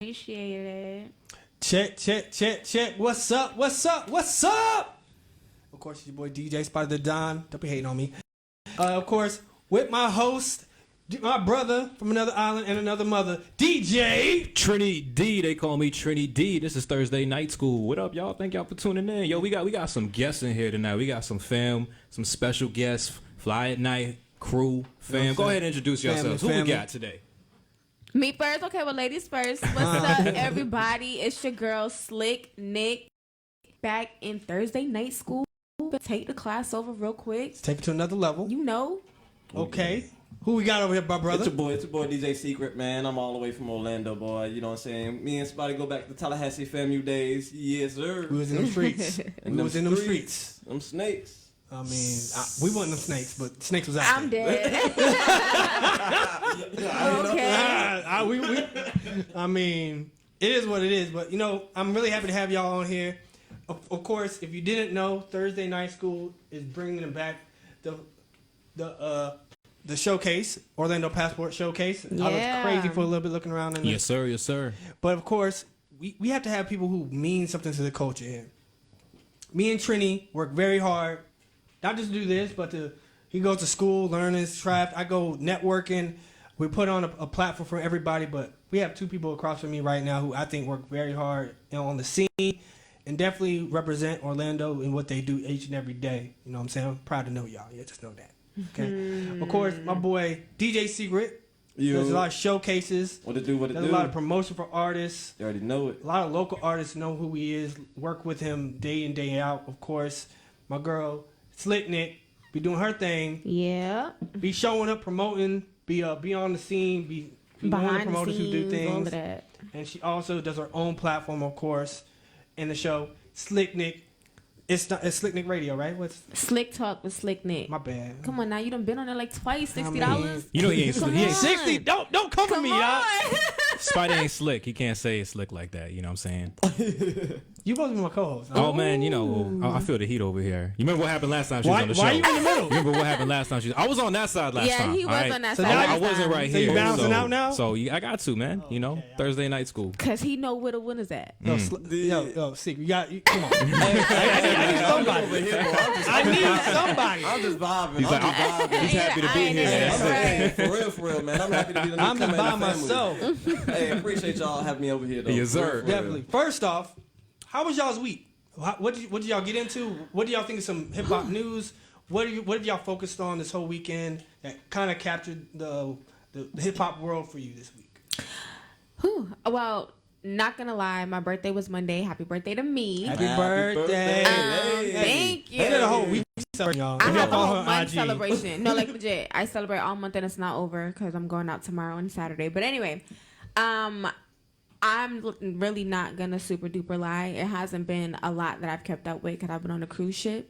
Appreciate it. Check. What's up? Of course, it's your boy DJ Spyda the Don. Don't be hating on me. Of course, with my host, my brother from another island and another mother, DJ Trini D. They call me Trini D. This is Thursday Night School. What up, y'all? Thank y'all for tuning in. Yo, we got some guests in here tonight. We got some fam, some special guests, Fly at Night crew, fam. Go ahead and introduce yourselves. Who we got today? Me first. Okay, well, ladies first. What's up, everybody? It's your girl, Slick Nick, back in Thursday Night School. Take the class over real quick. Take it to another level. You know. Okay. Who we got over here, my brother? It's your boy DJ Secret, man. I'm all the way from Orlando, boy. You know what I'm saying? Me and Spyda go back to Tallahassee FAMU days. Yes, sir. We was in them streets. Them streets. Them snakes. I mean, we wasn't them snakes, but snakes was out I'm there. dead. Okay. I mean, it is what it is. But, you know, I'm really happy to have y'all on here. Of course, if you didn't know, Thursday Night School is bringing back the showcase, Orlando Passport Showcase. Yeah. I was crazy for a little bit looking around. Yes, sir. But, of course, we have to have people who mean something to the culture here. Me and Trini work very hard. Not just to do this, but he goes to school, learn his craft. I go networking. We put on a platform for everybody, but we have two people across from me right now who I think work very hard on the scene and definitely represent Orlando in what they do each and every day. You know what I'm saying? I'm proud to know y'all. Yeah, just know that. Okay. Of course, my boy DJ Secret. There's a lot of showcases. What it do? There's a lot of promotion for artists. You already know it. A lot of local artists know who he is. Work with him day in, day out. Of course, my girl Slick Nick be doing her thing. Yeah. Be showing up, promoting. Be on the scene. Be one of the promoters who do things. All of that. And she also does her own platform, of course, in the show Slick Nick. It's Slick Nick Radio, right? What's Slick Talk with Slick Nick. my bad? Come on now, you done been on there like twice, $60. You know he ain't slick. He ain't Come on. 60. Don't come for me, y'all. Spyda ain't slick. He can't say it's slick like that. You know what I'm saying? You supposed to be my co-host. Oh man, you know I feel the heat over here. You remember what happened last time she was on the show? Why you in the middle? Remember what happened last time? I was on that side last time. Yeah, he was all right? on that So side. now last I wasn't time. right So here. you bouncing out now? So I got to, man. You know, Thursday Night School. Cause he know where the winners at. Yo, Sick, you got. Come on. I need somebody. I need somebody. I'm just vibing. He's like, he's happy to be here. That's it. Hey, for real, man. I'm happy to be the I'm just newcomer by in the family. myself. Hey, appreciate y'all having me over here, though. Yes, sir. For real. Definitely. First off, how was y'all's week? What did y'all get into? What do y'all think of some hip hop news? What have y'all focused on this whole weekend that kind of captured the hip hop world for you this week? Well, not gonna lie, my birthday was Monday. Happy birthday to me. Happy birthday! Hey. Thank you. They did a whole week celebrating, y'all. I If y'all have a follow whole her on month IG. celebration. No, like legit. I celebrate all month and it's not over because I'm going out tomorrow and Saturday. But anyway, I'm really not gonna super duper lie. It hasn't been a lot that I've kept up with because I've been on a cruise ship.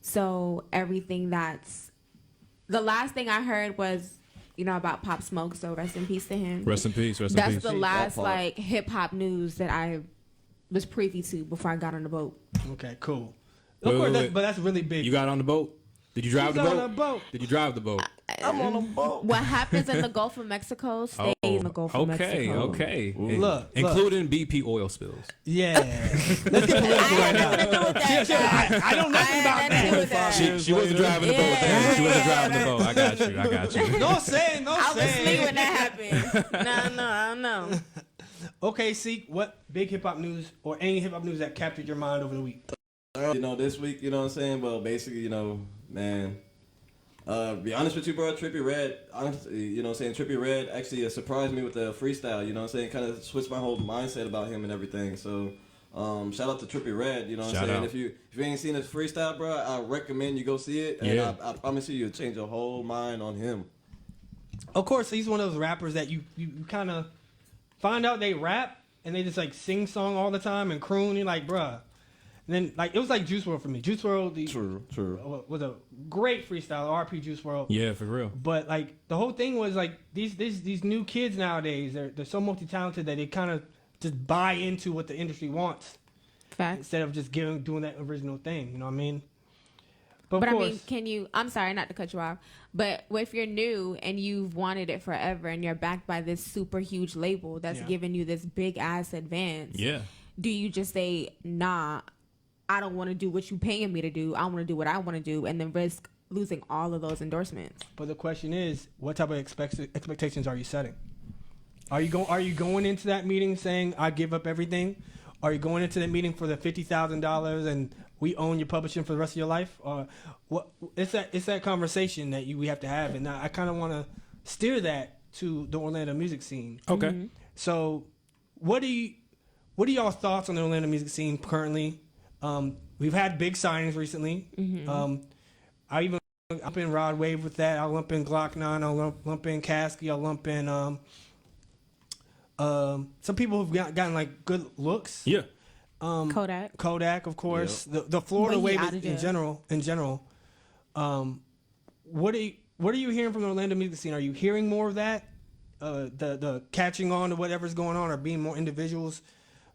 So everything the last thing I heard was, about Pop Smoke. So rest in peace to him. Rest in peace. That's the last hip hop news that I was privy to before I got on the boat. Okay, cool. Wait, Of course, wait. but that's really big. You got on the boat? Did you drive the Who's boat? on the boat? Did you drive the boat? I'm on a boat. What happens in the Gulf of Mexico stays in the Gulf of Mexico. Okay. Look. Including BP oil spills. Yeah. Let's get political right now. I know nothing about that. She wasn't driving the boat. Yeah. She wasn't driving the boat. I got you. No saying. I was asleep when that happened. No, I don't know. Okay, Seek, what big hip hop news or any hip hop news that captured your mind over the week? This week, you know what I'm saying? Well, basically, man. Be honest with you, bro, Trippie Redd, honestly, you know what I'm saying? Trippie Redd actually surprised me with the freestyle, you know what I'm saying? Kind of switched my whole mindset about him and everything. So, shout out to Trippie Redd, you know what I'm saying? If you ain't seen his freestyle, bro, I recommend you go see it. And Yeah. I promise you'll change your whole mind on him. Of course, he's one of those rappers that you kind of find out they rap and they just like sing song all the time and croon. You're like, bruh. And then it was like Juice WRLD for me. Juice WRLD True. was a great freestyle. RP Juice WRLD. Yeah, for real. But like the whole thing was like these new kids nowadays, they're so multi talented that they kind of just buy into what the industry wants Facts. instead of just doing that original thing. You know what I mean? But But of I course, mean, can you? I'm sorry, not to cut you off. But if you're new and you've wanted it forever, and you're backed by this super huge label that's Yeah. giving you this big ass advance, Yeah. do you just say, "Nah, I don't want to do what you paying me to do. I want to do what I want to do," and then risk losing all of those endorsements? but the question is, what type of expectations are you setting? Are you going into that meeting saying I give up everything? Are you going into that meeting for the $50,000 and we own your publishing for the rest of your life? Or what? It's that conversation that we have to have, and I kind of want to steer that to the Orlando music scene. Okay. Mm-hmm. So, what are y'all thoughts on the Orlando music scene currently? We've had big signings recently. I even lump in Rod Wave with that. I'll lump in Glock 9. I'll lump in Kasky. I'll lump in some people who've gotten like good looks. Yeah. Kodak, of course. The Florida When he wave out of in jail. general. What are you hearing from the Orlando music scene? Are you hearing more of that? The catching on to whatever's going on, or being more individuals.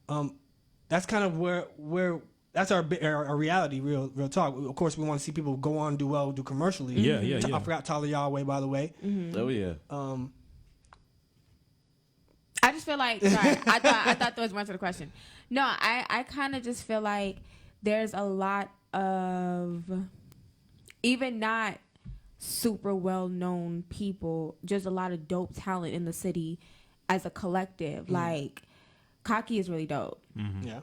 That's kind of where that's our reality, real talk. Of course, we want to see people go on, do well, do commercially. Yeah. I forgot Tyler Yahweh, by the way. Oh yeah. I just feel like, sorry, I thought there was more to the question. No, I kind of just feel like there's a lot of, even not super well-known people, just a lot of dope talent in the city as a collective. Like, Kaki is really dope. Yeah.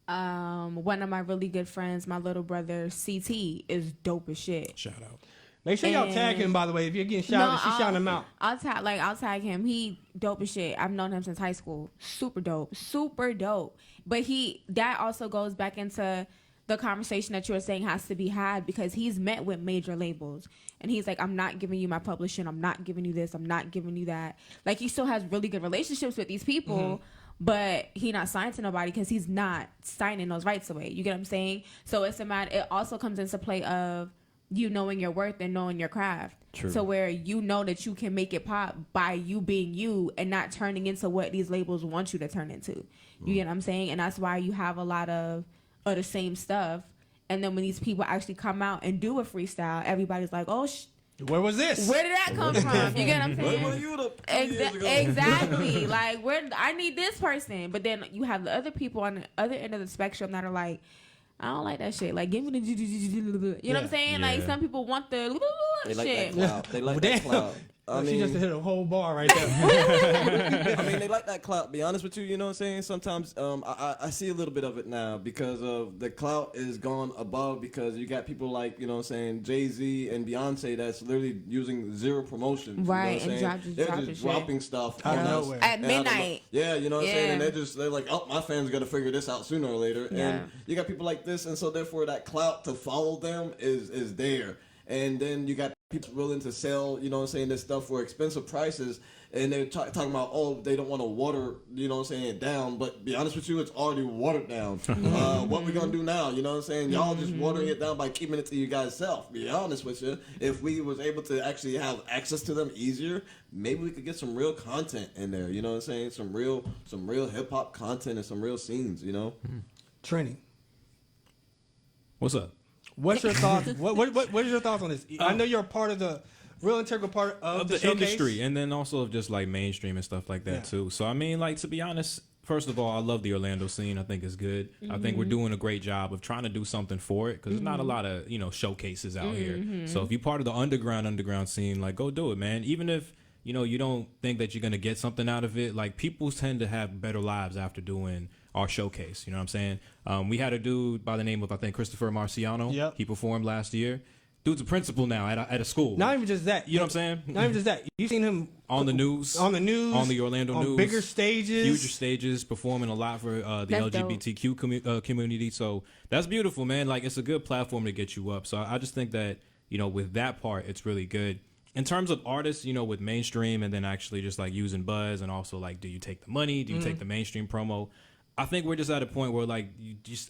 One of my really good friends, my little brother, CT, is dope as shit. Shout out. Make sure y'all tag him, by the way. If you're getting shouted, she's shouting him out. I'll tag him. He dope as shit. I've known him since high school. Super dope. But that also goes back into the conversation that you were saying has to be had, because he's met with major labels and he's like, I'm not giving you my publishing. I'm not giving you this. I'm not giving you that. Like, he still has really good relationships with these people, but he not signed to nobody because he's not signing those rights away. You get what I'm saying? So it also comes into play of you knowing your worth and knowing your craft. True. So where you know that you can make it pop by you being you and not turning into what these labels want you to turn into. You get what I'm saying? And that's why you have a lot of the same stuff. And then when these people actually come out and do a freestyle, everybody's like, oh, where was this? where did that come from? You get what I'm saying? Where were you the 2 years ago? Exactly. Like, I need this person. But then you have the other people on the other end of the spectrum that are like, I don't like that shit. Like, give me the, you know what I'm saying? Yeah. Like, some people want the They like shit. that clout. They like that clout. She just hit a whole bar right there. I mean, they like that clout. Be honest with you, you know what I'm saying? Sometimes I see a little bit of it now because of the clout is gone above, because you got people like, you know what I'm saying, Jay-Z and Beyonce that's literally using zero promotions. Right, you know what I'm saying? They're just dropping stuff Out of on us. nowhere. At And midnight. yeah, you know what I'm saying? Yeah. And they're like, oh, my fans got to figure this out sooner or later. Yeah. And you got people like this, and so therefore that clout to follow them is there. And then you got people willing to sell, you know what I'm saying, this stuff for expensive prices, and they're talking about, oh, they don't want to water, you know what I'm saying, down. But be honest with you, it's already watered down. What we gonna do now? You know what I'm saying? Y'all just watering it down by keeping it to you guys self. Be honest with you, if we was able to actually have access to them easier, maybe we could get some real content in there. You know what I'm saying? Some real hip hop content and some real scenes. You know. Trini, What's up? what's your thoughts? What is your thoughts on this? I know you're a part of the real integral part of the showcase. Industry, and then also of just like mainstream and stuff like that too. So I mean, like, to be honest, first of all, I love the Orlando scene. I think it's good. I think we're doing a great job of trying to do something for it, because there's not a lot of, you know, showcases out here. So if you're part of the underground scene, like, go do it, man. Even if, you know, you don't think that you're gonna get something out of it, like, people tend to have better lives after doing our showcase. You know what I'm saying? We had a dude by the name of, I think, Christopher Marciano. Yep. He performed last year. Dude's a principal now at a school. Not even just that. You know what I'm saying? Not even just that. You've seen him On the news, on the Orlando on news, bigger stages, huger stages, performing a lot for the That's LGBTQ community. So that's beautiful, man. Like, it's a good platform to get you up. So I just think that, you know, with that part, it's really good. In terms of artists, you know, with mainstream and then actually just like using buzz, and also like, do you take the money? Do you take the mainstream promo? I think we're just at a point where, like,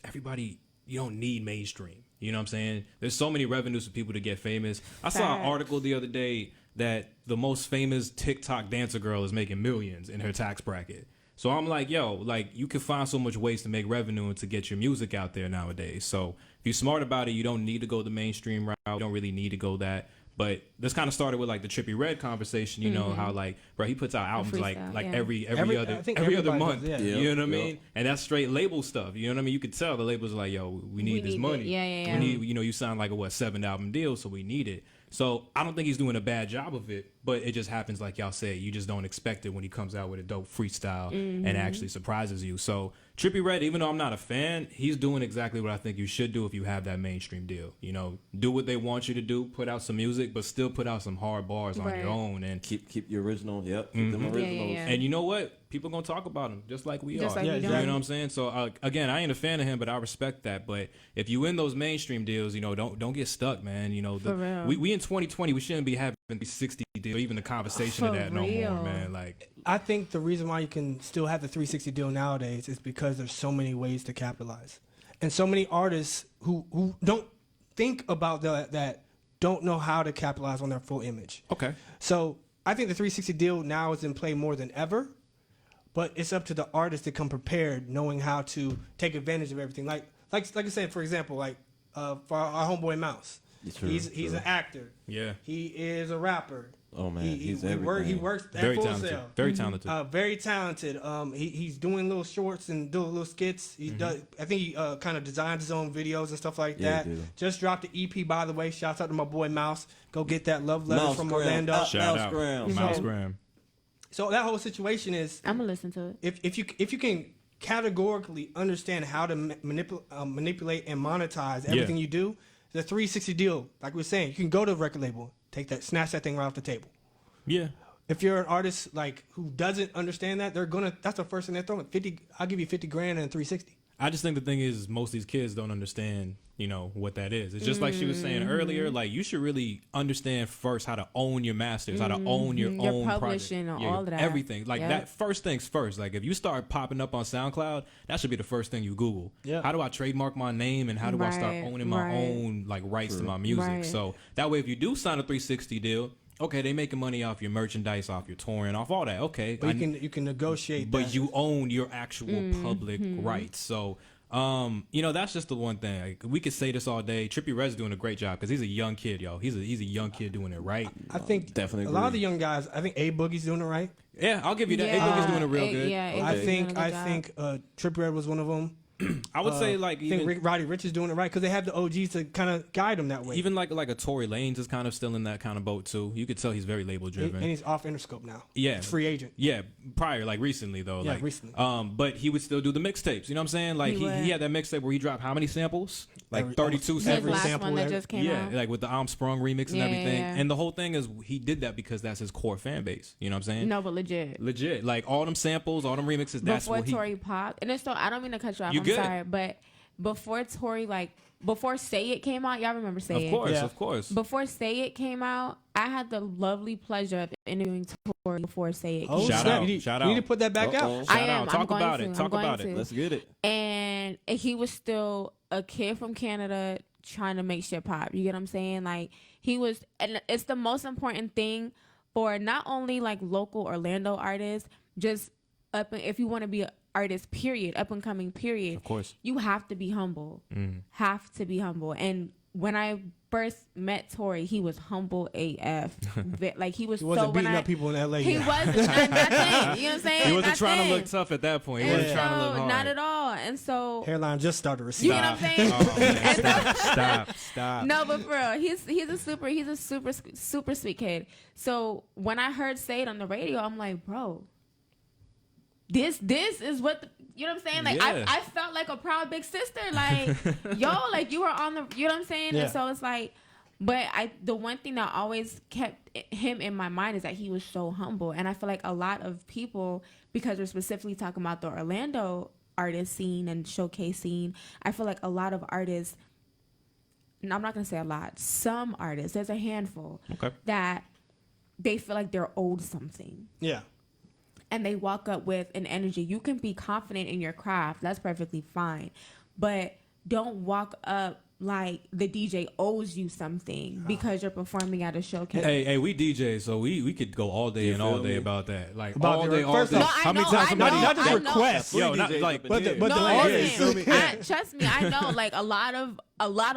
everybody, you don't need mainstream. You know what I'm saying? There's so many revenues for people to get famous. I saw an article the other day that the most famous TikTok dancer girl is making millions in her tax bracket. So I'm like, yo, like you can find so much ways to make revenue and to get your music out there nowadays. So if you're smart about it, you don't need to go the mainstream route. You don't really need to go that. But this kind of started with like the Trippie Redd conversation, you know, how like, bro, he puts out albums like every other month. Yeah. You know what I mean? And that's straight label stuff. You know what I mean? You could tell the labels are like, yo, we need this money. We need, you know, you sound like a 7-album deal, so we need it. So I don't think he's doing a bad job of it, but it just happens like y'all say. You just don't expect it when he comes out with a dope freestyle and actually surprises you. So Trippie Redd, even though I'm not a fan, he's doing exactly what I think you should do if you have that mainstream deal. You know, do what they want you to do, put out some music, but still put out some hard bars on your own and keep your original. Yep, keep them originals. And you know what? People gonna talk about him just like we are. Like You know what I'm saying? So again, I ain't a fan of him, but I respect that. But if you in those mainstream deals, you know, don't get stuck, man. You know, we in 2020, we shouldn't be having 360 deal, even the conversation of that no more, man. Like, I think the reason why you can still have the 360 deal nowadays is because there's so many ways to capitalize, and so many artists who don't think about that don't know how to capitalize on their full image. okay, So I think the 360 deal now is in play more than ever, but it's up to the artist to come prepared, knowing how to take advantage of everything. Like I said, for example, like for our homeboy Mouse, he's an actor. Yeah, he is a rapper. Oh man, he's everything. He works at very Full talented. Sail. Very talented. Very talented. He's doing little shorts and doing little skits. He does. I think he kind of designs his own videos and stuff like that. Just dropped the EP, by the way. Shouts out to my boy Mouse. Go get that love letter from Orlando. Shout out, Mouse Graham. So that whole situation is, I'm gonna listen to it. if you can categorically understand how to manipulate and monetize everything you do, the 360 deal, like we were saying, you can go to the record label, snatch that thing right off the table. Yeah. If you're an artist like who doesn't understand that, that's the first thing they're throwing. I'll give you 50 grand and 360. I just think the thing is most of these kids don't understand, you know, what that is. It's just like she was saying earlier, like you should really understand first how to own your masters, how to own your own publishing project. and all of that. Everything. Like that first things first. Like if you start popping up on SoundCloud, that should be the first thing you Google. Yeah. How do I trademark my name and how do I start owning my own like rights to my music? So that way if you do sign a 360 deal, okay, they making money off your merchandise, off your touring, off all that. Okay, but you can negotiate. But you own your actual public rights. So, you know, that's just the one thing. Like, we could say this all day. Trippie Redd's doing a great job because he's a young kid, yo. He's a young kid doing it right. I think definitely a lot of the young guys. I think A Boogie's doing it right. Yeah, I'll give you that. Yeah. A-Boogie's doing it real good. Yeah, I think Trippie Redd was one of them. I would say like I think Roddy Ricch is doing it right because they have the OGs to kind of guide them that way. Even like a Tory Lanez is kind of still in that kind of boat too. You could tell he's very label driven, and he's off Interscope now. Yeah, he's free agent. Yeah, prior like recently though. Yeah, like, recently. But he would still do the mixtapes. You know what I'm saying? Like he had that mixtape where he dropped how many samples? Like 32 His samples. last one that just came out. Yeah, like with the Sprung remix and everything. Yeah. And the whole thing is he did that because that's his core fan base. You know what I'm saying? No, but legit. Like all them samples, all them remixes. That's before what Tory popped, and it's still. I don't mean to cut you off. You I'm good. sorry, but before Tory, before Say It came out, y'all remember Say It? Of course. Before Say It came out, I had the lovely pleasure of interviewing Tory before Say It. Oh, shout out! Shout out! You need to put that back out. Shout out! Talk about it. Talk about it. Let's get it. And he was still a kid from Canada trying to make shit pop. You get what I'm saying? Like he was, and it's the most important thing for not only like local Orlando artists, just if you want to be an artist, period, up and coming, period. Of course, you have to be humble. Have to be humble. And when I first met Tory, he was humble AF. Like he was. He wasn't so beating up people in LA. He wasn't. You know what I'm saying? He wasn't trying to look tough at that point. He wasn't trying to look hard. Not at all. And so hairline just started receding. You know what I'm saying? Oh, man. Stop. No, but for real, he's a super sweet kid. So when I heard Say It on the radio, I'm like, bro, this is what you know what I'm saying? Like I felt like a proud big sister. Like yo, like you were on the, you know what I'm saying? Yeah. And so it's like, but the one thing that always kept him in my mind is that he was so humble. And I feel like a lot of people, because we're specifically talking about the Orlando artist scene and showcase scene, I feel like a lot of artists, and I'm not gonna say a lot, some artists, there's a handful that they feel like they're owed something. Yeah. And they walk up with an energy. You can be confident in your craft. That's perfectly fine. But don't walk up like the DJ owes you something because you're performing at a showcase. Hey, we DJs, so we could go all day and all day about that. Like About all the- day, all first day. off- How many No, times I know, somebody not just I know. requests. Yo, not DJs like, up in but here. the No, artists. listen, trust me, I know. Like a lot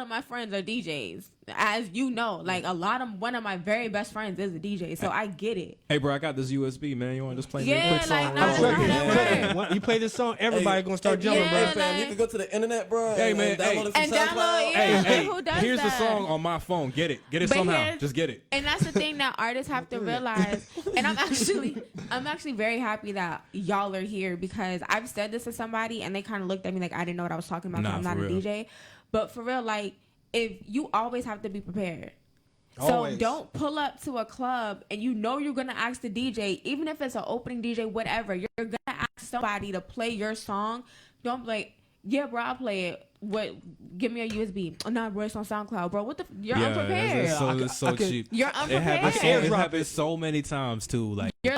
of my friends are DJs, as you know. Like one of my very best friends is a DJ, so I get it. hey, bro, I got this USB, man. You want to just play me a Yeah, quick song? like real nah, quick? nah, Check it, that check it. You play this song, everybody gonna start jumping, yeah, bro. Hey, fam, you like- can go to the internet, bro. Hey, man, and download it from And SoundCloud. download, Hey, yeah. hey, Who does here's the that? song on my phone. Get it But somehow. here's- Just get it. And that's the thing that artists have to realize. And I'm actually very happy that y'all are here because I've said this to somebody and they kind of looked at me like I didn't know what I was talking about. 'Cause Nah, I'm not for a real. DJ, but for real, like if you always have to be prepared. Always. So don't pull up to a club and you know you're gonna ask the DJ, even if it's an opening DJ, whatever. You're gonna ask somebody to play your song. Don't be like, yeah, bro, I'll play it. What? Give me a USB. Oh, nah, bro, it's on SoundCloud, bro. What the? You're unprepared. It's so I can- cheap. You're It unprepared. happens so many times too. Like, You're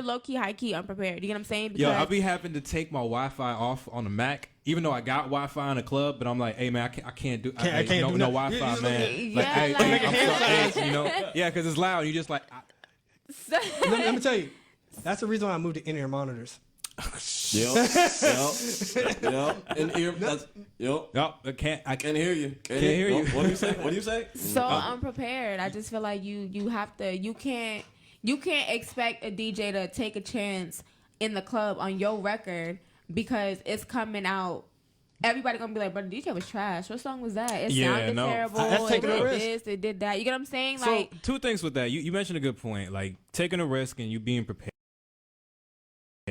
low key, high key unprepared. You get what I'm saying? yo, Because I'll be having to take my Wi-Fi off on the Mac, even though I got Wi-Fi in the club. But I'm like, hey man, I can't do. I can't no do no nothing. Wi-Fi, man. Yeah, hey, like- hey, I'm sorry, you know, yeah, because it's loud. You just like, Let me tell you, that's the reason why I moved to in-ear monitors. Yep. In ear. That's, yep. no, I can't. I Can can't. hear you. Can't hear you. What do you say? What do you say? so unprepared. I just feel like you have to. You can't expect a DJ to take a chance in the club on your record because it's coming out. Everybody gonna be like, "But the DJ was trash. What song was that? It Yeah, sounded no. terrible. That's It taking a did risk. this. It did that. You get what I'm saying? So Like, two things with that. You mentioned a good point, like taking a risk and you being prepared.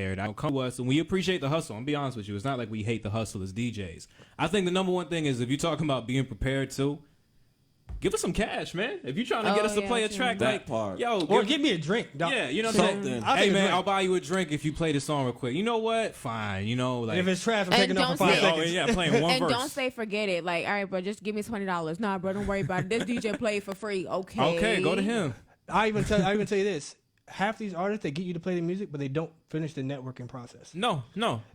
I come to us and we appreciate the hustle. I'm be honest with you. It's not like we hate the hustle as DJs. I think the number one thing is if you're talking about being prepared too, give us some cash, man. If you're trying to get us to play a track, That like part. yo, Or give me a drink. dog. yeah, you know what I'm Something. saying. I'll Hey take a man, drink. I'll buy you a drink if you play the song real quick. You know what? Fine. You know, like And if it's trash, I'm And taking off for don't 5 say- seconds. yeah, playing one and verse. don't say forget it. Like, all right, bro, just give me $20. Nah, bro, don't worry about it. This DJ played for free. Okay. Okay, go to him. I even tell you this. Half these artists, they get you to play the music, but they don't finish the networking process. No.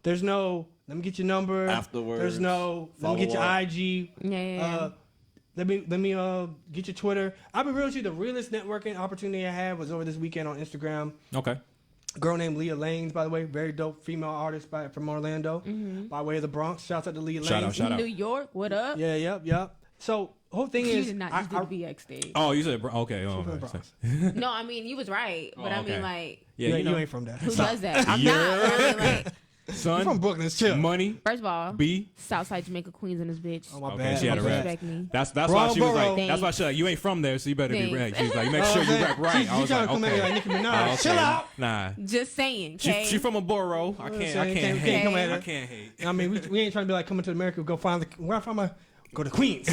There's no, let me get your number. Afterwards, There's no, let me get your follow up. IG. Yeah. Let me get your Twitter. I'll be real with you. The realest networking opportunity I had was over this weekend on Instagram. Okay. A girl named Leah Lanes, by the way, very dope female artist from Orlando, Mm-hmm. by way of the Bronx. Shouts out to Leah Shout Lanes. out. New York, what up? Yeah, yep. So whole thing You is, did not I- just do the VX stage. Oh, you said okay. Oh, from the okay. Bronx. No, I mean you was right, but Oh, I okay. mean like Yeah, you ain't from that. who does that? I'm Yeah. not. I mean, like, son. You from Brooklyn? Chill. Money. first of all, B. Southside Jamaica Queens in this bitch. Oh my Okay, bad. she had a my rap. bad. Respect me. That's why Wrong she was borough. like. That's why she like. You ain't from there, so you better be right. Thanks. She was like, you make Oh, sure you man. rap right. I She was trying like, to come at me okay. like Nicki Minaj. Oh, okay. Chill out. Nah. Just saying, okay? She from a borough. I I'm can't. saying, I can't can't hate. come at her. I can't hate. I mean, we ain't trying to be like coming to America. Go find where I find my. Go to Queens.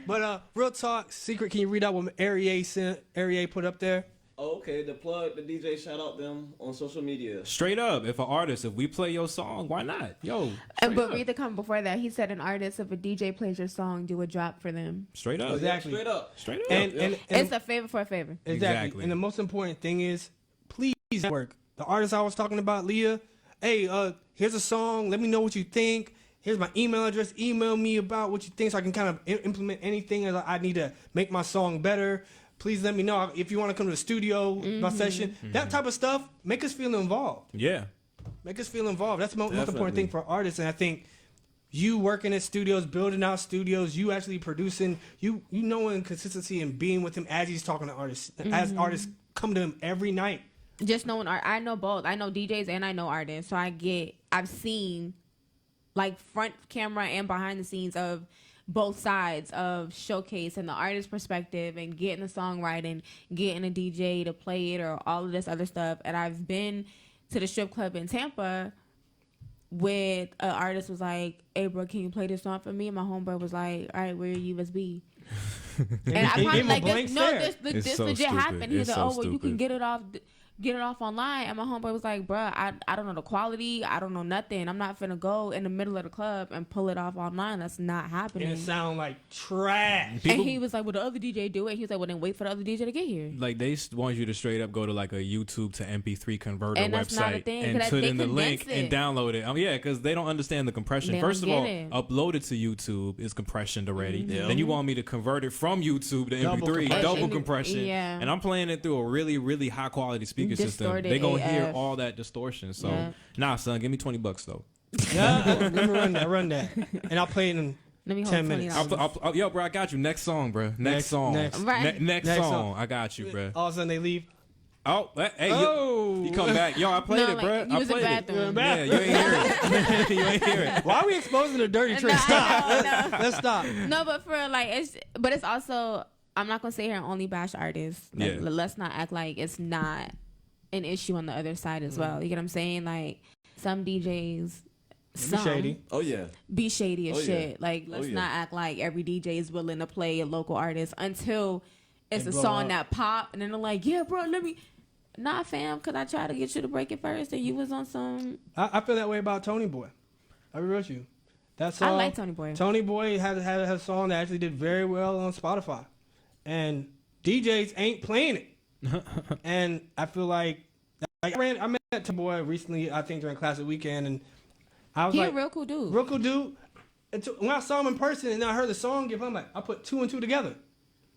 But real talk, secret. Can you read out what Arié sent? Arié put up there. Oh, okay, the DJ, shout out them on social media. Straight up, if an artist, if we play your song, why not? Yo. But straight up. read the comment before that. He said an artist, if a DJ plays your song, do a drop for them. Straight up. Exactly. Straight up. Straight up. And It's a favor for a favor. exactly. And the most important thing is, please work. The artist I was talking about, Leah. Hey, here's a song. Let me know what you think. Here's my email address. Email me about what you think so I can kind of implement anything as I need to make my song better. Please let me know if you want to come to the studio, my session. That type of stuff, make us feel involved. yeah. Make us feel involved. That's the most important Definitely. thing for artists. And I think you working at studios, building out studios, you actually producing, you knowing consistency and being with him as he's talking to artists, as artists come to him every night. Just knowing art. I know both. I know DJs and I know artists. So I've seen like front camera and behind the scenes of both sides of showcase and the artist perspective and getting the song right and getting a DJ to play it or all of this other stuff. And I've been to the strip club in Tampa with an artist was like, hey bro, can you play this song for me? And my homeboy was like, all right, where your USB? And I He probably gave him a like blank this, no, stare. this It's so legit stupid. happened. He's It's like, so oh well, you can stupid. get it off. get it off online. And my homeboy was like, bruh, I don't know the quality. I don't know nothing. I'm not finna go in the middle of the club and pull it off online. That's not happening. And it sound like trash. And he was like, well, the other DJ do it. He was like, well, then wait for the other DJ to get here. Like, they want you to straight up go to like a YouTube to MP3 converter And that's not a website thing, and 'cause put they in the link condense and it. download it. Yeah, because they don't understand the compression. They First of don't all, get it. upload it to YouTube is compressioned already. Yeah. Then you want me to convert it from YouTube to Double MP3, compression. double compression. Yeah. And I'm playing it through a really, really high quality speaker system. Distorted They gonna hear AF. all that distortion. So, Yeah. nah, son, give me $20 though. Yeah, let me run that, and I'll play it in Let me hold 10 minutes. $20. Yo, bro, I got you. Next song, bro. Next song. next. Right. Next Next song. song. I got you, bro. All of a sudden they leave. Oh, hey, Oh. you come back. Yo, I played No, it, like, bro. you I was in played it. bathroom. Yeah, you ain't hear it. You ain't hear it. Why are we exposing the dirty trick? No, Stop. I know, no. Let's stop. No, but for real, like it's also, I'm not gonna sit here and only bash artists. Like, Yeah. let's not act like it's not an issue on the other side as well. You get what I'm saying? Like some DJs, Be shady. Oh yeah. be shady as Oh, yeah. shit. Like let's yeah. not act like every DJ is willing to play a local artist until it's They a blow song up. that pop, and then they're like, yeah, bro, let me. Nah, fam, cause I tried to get you to break it first, and you was on some. I feel that way about Tony Boy. I be real with you. That song. I like Tony Boy. Tony Boy had a song that actually did very well on Spotify, and DJs ain't playing it. And I feel like I met Tony Boy recently. I think during Classic Weekend, and I was He like, a real cool dude. real cool dude. When I saw him in person and I heard the song give, I'm like, I put 2 and 2 together,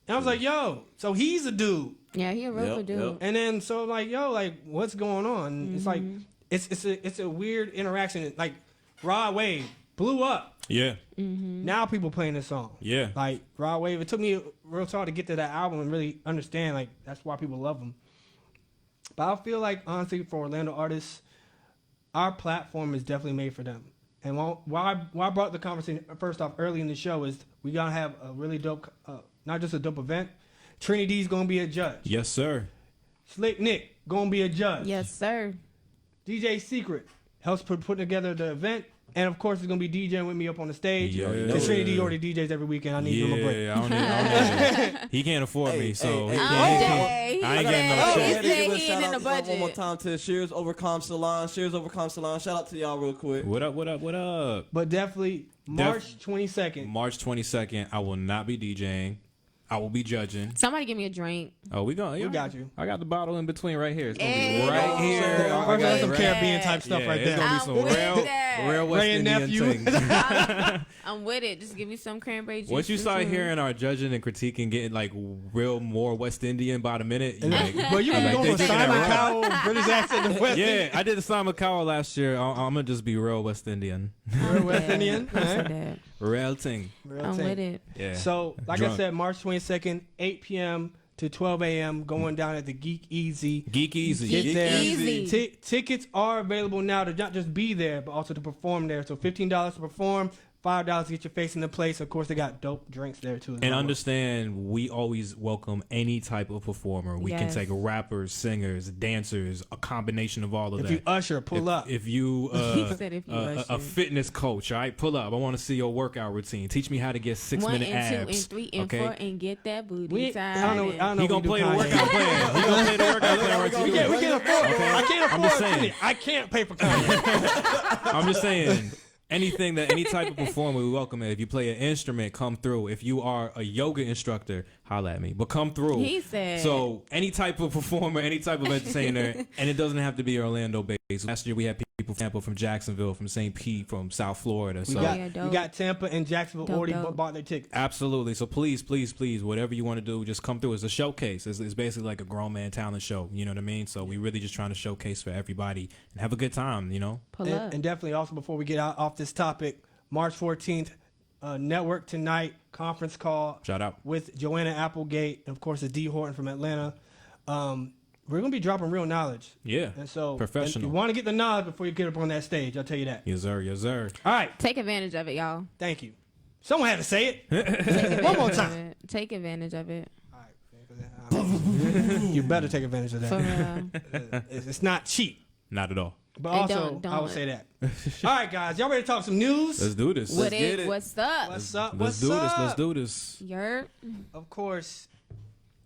and I was like, yo, so he's a dude. Yeah, he a real Yep, cool dude. yep. And then so like, yo, like what's going on? It's like Mm-hmm. it's a weird interaction. Like Rod Wave blew up. Yeah. Mm-hmm. Now people playing this song. Yeah. Like Rod Wave. It took me real hard to get to that album and really understand like that's why people love him. But I feel like honestly for Orlando artists, our platform is definitely made for them. And why I brought the conversation first off early in the show is we gonna have a really dope, not just a dope event. Trini D's gonna be a judge. Yes, sir. Slick Nick gonna be a judge. Yes, sir. DJ Secret helps put together the event, and of course, he's gonna be DJing with me up on the stage. Yeah. Because Trini D already DJs every weekend. I need him a break. Yeah, I don't need he can't afford me, so hey, he hey, can't- hey, I ain't he getting no said- check. he Go ahead and said give a he shout ain't in out the one more budget. time to Shears Overcom Salon. Shears Overcom Salon. Shout out to y'all real quick. What up, what up, what up? But definitely March 22nd. March 22nd, I will not be DJing. I will be judging. Somebody give me a drink. Oh, we going. We got you. I got the bottle in between right here. It's gonna Hey, be right oh, here. sir. I That's got some it right- Caribbean type stuff right It's there. gonna be I'm some with real that. West Ray and Indian nephew. things. I'm with it. Just give me some cranberry juice. Once you and start some- hearing our judging and critiquing getting like real more West Indian by the minute, you like, But you I'm can like, go they with taking Simon that Cowell, British accent, and West yeah, I did the Simon Cowell last year. I'm gonna just be real West Indian, Indian. West dead. Indian. I'm so Alright. dead. real thing. Real I'm thing. with it. Yeah. So, like Drunk. I said, March 22nd, 8 p.m. to 12 a.m. going down at the Geek Easy. Geek easy. Get Geek there. Easy. Tickets are available now to not just be there, but also to perform there. So $15 to perform, $5 to get your face in the place. Of course, they got dope drinks there too. as And well. understand, we always welcome any type of performer. We can Yes. take rappers, singers, dancers, a combination of all of If that. you usher, pull up. If you He said if you a usher. fitness coach, all right, pull up. I want to see your workout routine. Teach me how to get 6 1 minute and 2 abs. and 3 and okay? 4 and get that booty We, tied. I don't know. He gonna if we play do the Kanye. workout plan. He gonna play the workout plan right to We you. can't afford. Okay. I can't I'm afford. just saying. Kanye. I can't pay for Kanye. I'm just saying. Anything that any type of performer, we welcome it. If you play an instrument, come through. If you are a yoga instructor, holla at me. But come through. He said. So any type of performer, any type of entertainer, and it doesn't have to be Orlando based. Last year we had people from Tampa, from Jacksonville, from St. Pete, from South Florida. We So got, yeah, dope. we got Tampa and Jacksonville Dope, already dope. bought their tickets. absolutely. So please, please, please, whatever you want to do, just come through. It's a showcase. It's basically like a grown man talent show. You know what I mean? So we really just trying to showcase for everybody and have a good time. You know. Pull up. And definitely also before we get off this topic, March 14th, Network Tonight conference call Shout out. with Joanna Applegate and of course the D Horton from Atlanta. We're gonna be dropping real knowledge, Yeah. and so Professional. you want to get the knowledge before you get up on that stage. I'll tell you that. Yes, sir. Yes, sir. All right, Take advantage of it, y'all. thank you. Someone had to say it. Take advantage One more of time. it. Take advantage of it. All right, you better take advantage of For that. real. It's not cheap, Not at all. but And also don't- I would say that. All right, guys, y'all ready to talk some news? Let's do this. What get it? it. What's up? What's up? Let's What's do up? this. Let's do this. Yerp. Of course,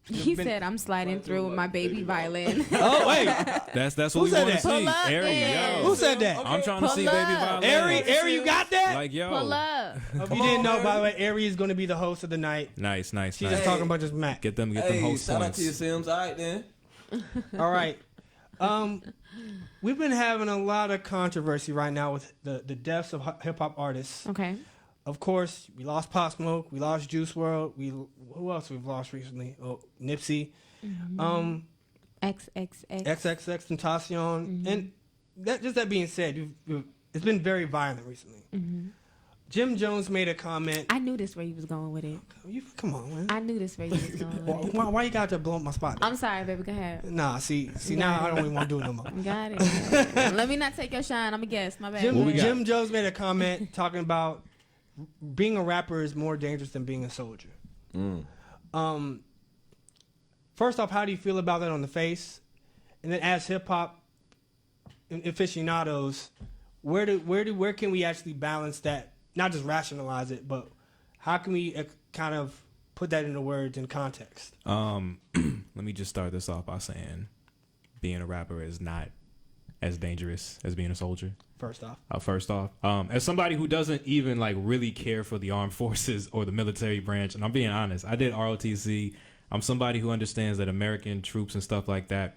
He said, "I'm sliding through with my baby violin." Oh wait, That's what Who we said want to that? see. Pull up, Ari, then. yo. who said that? I'm trying to Pull see up. baby violin. Ari, you got that? Like, yo. Pull up. If you didn't know, by the way, Ari is going to be the host of the night. Nice. She's nice. just talking about just Mac. Get them Hey, host shout out points. to you, Sims. All right, then. All right. We've been having a lot of controversy right now with the deaths of hip hop artists. Okay. Of course, we lost Pop Smoke, we lost Juice WRLD. Who else we've lost recently? Oh, Nipsey. XXX. XXX Tentacion. And that being said, it's been very violent recently. Jim Jones made a comment. I knew this where you was going with it. Come on, man. I knew this where you was going with it. Why you got to blow up my spot? I'm sorry, baby. Go ahead. Nah, see, now I don't even want to do it no more. Got it. Let me not take your shine. I'm a guest. My bad. Jim Jones made a comment talking about being a rapper is more dangerous than being a soldier. First off, how do you feel about that on the face? And then as hip hop aficionados, where can we actually balance that? Not just rationalize it, but how can we kind of put that into words and context? Let me just start this off by saying being a rapper is not as dangerous as being a soldier. First off, as somebody who doesn't even like really care for the armed forces or the military branch, and I'm being honest, I did ROTC. I'm somebody who understands that American troops and stuff like that,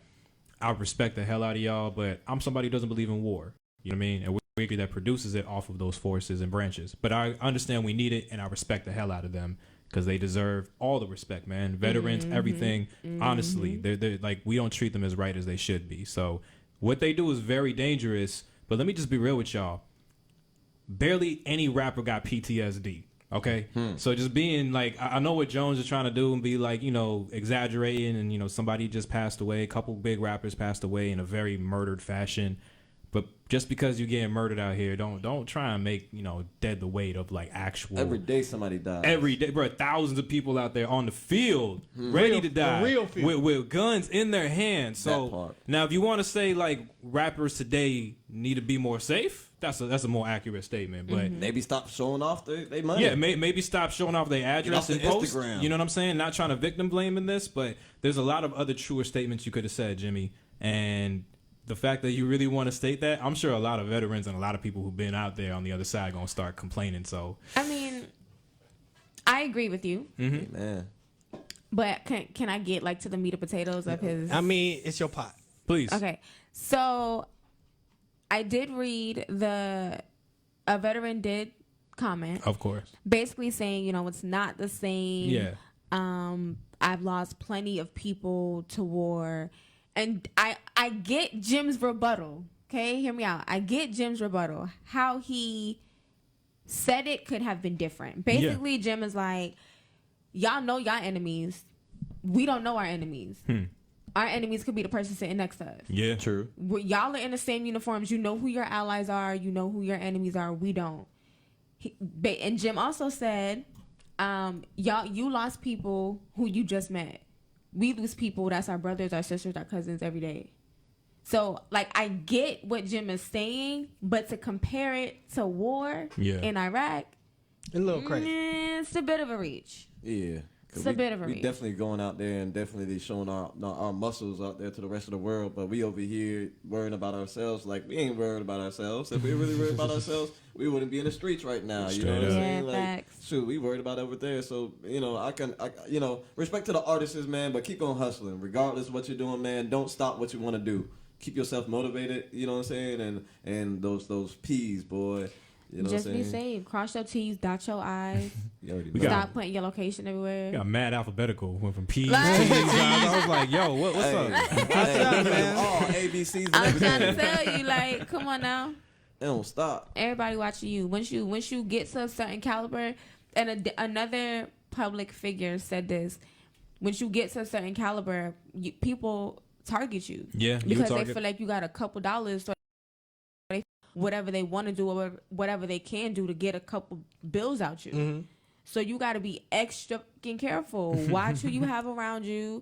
I respect the hell out of y'all, but I'm somebody who doesn't believe in war. You know what I mean? And we're that produces it off of those forces and branches. But I understand we need it, and I respect the hell out of them because they deserve all the respect, man. Veterans, everything. Honestly, they're like, we don't treat them as right as they should be. So what they do is very dangerous. But let me just be real with y'all. Barely any rapper got PTSD. Okay, so just being like, I know what Jones is trying to do and be like, exaggerating, and somebody just passed away. A couple big rappers passed away in a very murdered fashion. But just because you're getting murdered out here, don't try and make dead the weight of like actual. Every day somebody dies. Every day, bro. Thousands of people out there on the field, ready to die, real field. with guns in their hands. So now, if you want to say like rappers today need to be more safe, that's a more accurate statement. But maybe stop showing off they money. yeah, maybe stop showing off their address and post. Instagram. You know what I'm saying? Not trying to victim blame in this, but there's a lot of other truer statements you could have said, Jimmy. And the fact that you really want to state that, I'm sure a lot of veterans and a lot of people who've been out there on the other side gonna start complaining. So I mean, I agree with you. Man. But can I get like to the meat and potatoes of his? I mean, it's your pot. please. Okay, so I did read a veteran did comment, Of course. basically saying it's not the same. Yeah. I've lost plenty of people to war, and I get Jim's rebuttal. Okay, hear me out. I get Jim's rebuttal. How he said it could have been different. Basically, Jim is like, y'all know y'all enemies. We don't know our enemies. Our enemies could be the person sitting next to us. Yeah. True. Y'all are in the same uniforms. You know who your allies are. You know who your enemies are. We don't. And Jim also said, you lost people who you just met. We lose people. That's our brothers, our sisters, our cousins every day. So, like, I get what Jim is saying, but to compare it to war in Iraq, A little crazy. it's a bit of a reach. Yeah. It's a bit of a We reach. definitely going out there and definitely showing our muscles out there to the rest of the world, but we over here worrying about ourselves. Like, we ain't worried about ourselves. If we really worried about ourselves, we wouldn't be in the streets right now. You know what I'm saying? Like, facts. shoot, we worried about over there. So, I respect to the artists, man, but keep on hustling. Regardless of what you're doing, man, don't stop what you want to do. Keep yourself motivated, you know what I'm saying? And those P's, boy. You know Just what I'm be saying? safe. Cross your T's, dot your I's. You already We know. got- Stop putting your location everywhere. Got mad alphabetical. Went from P to Like- T's. I was like, yo, what's Hey, up? hey, man? all ABCs and I'm trying everything. to tell you, like, come on now. They don't stop. Everybody watching you. Once you get to a certain caliber, and another public figure said this, once you get to a certain caliber, people target you. Yeah, you Because they target. feel like you got a couple dollars, so they whatever they want to do or whatever they can do to get a couple bills out you. So you got to be extra fucking careful. Watch who you have around you.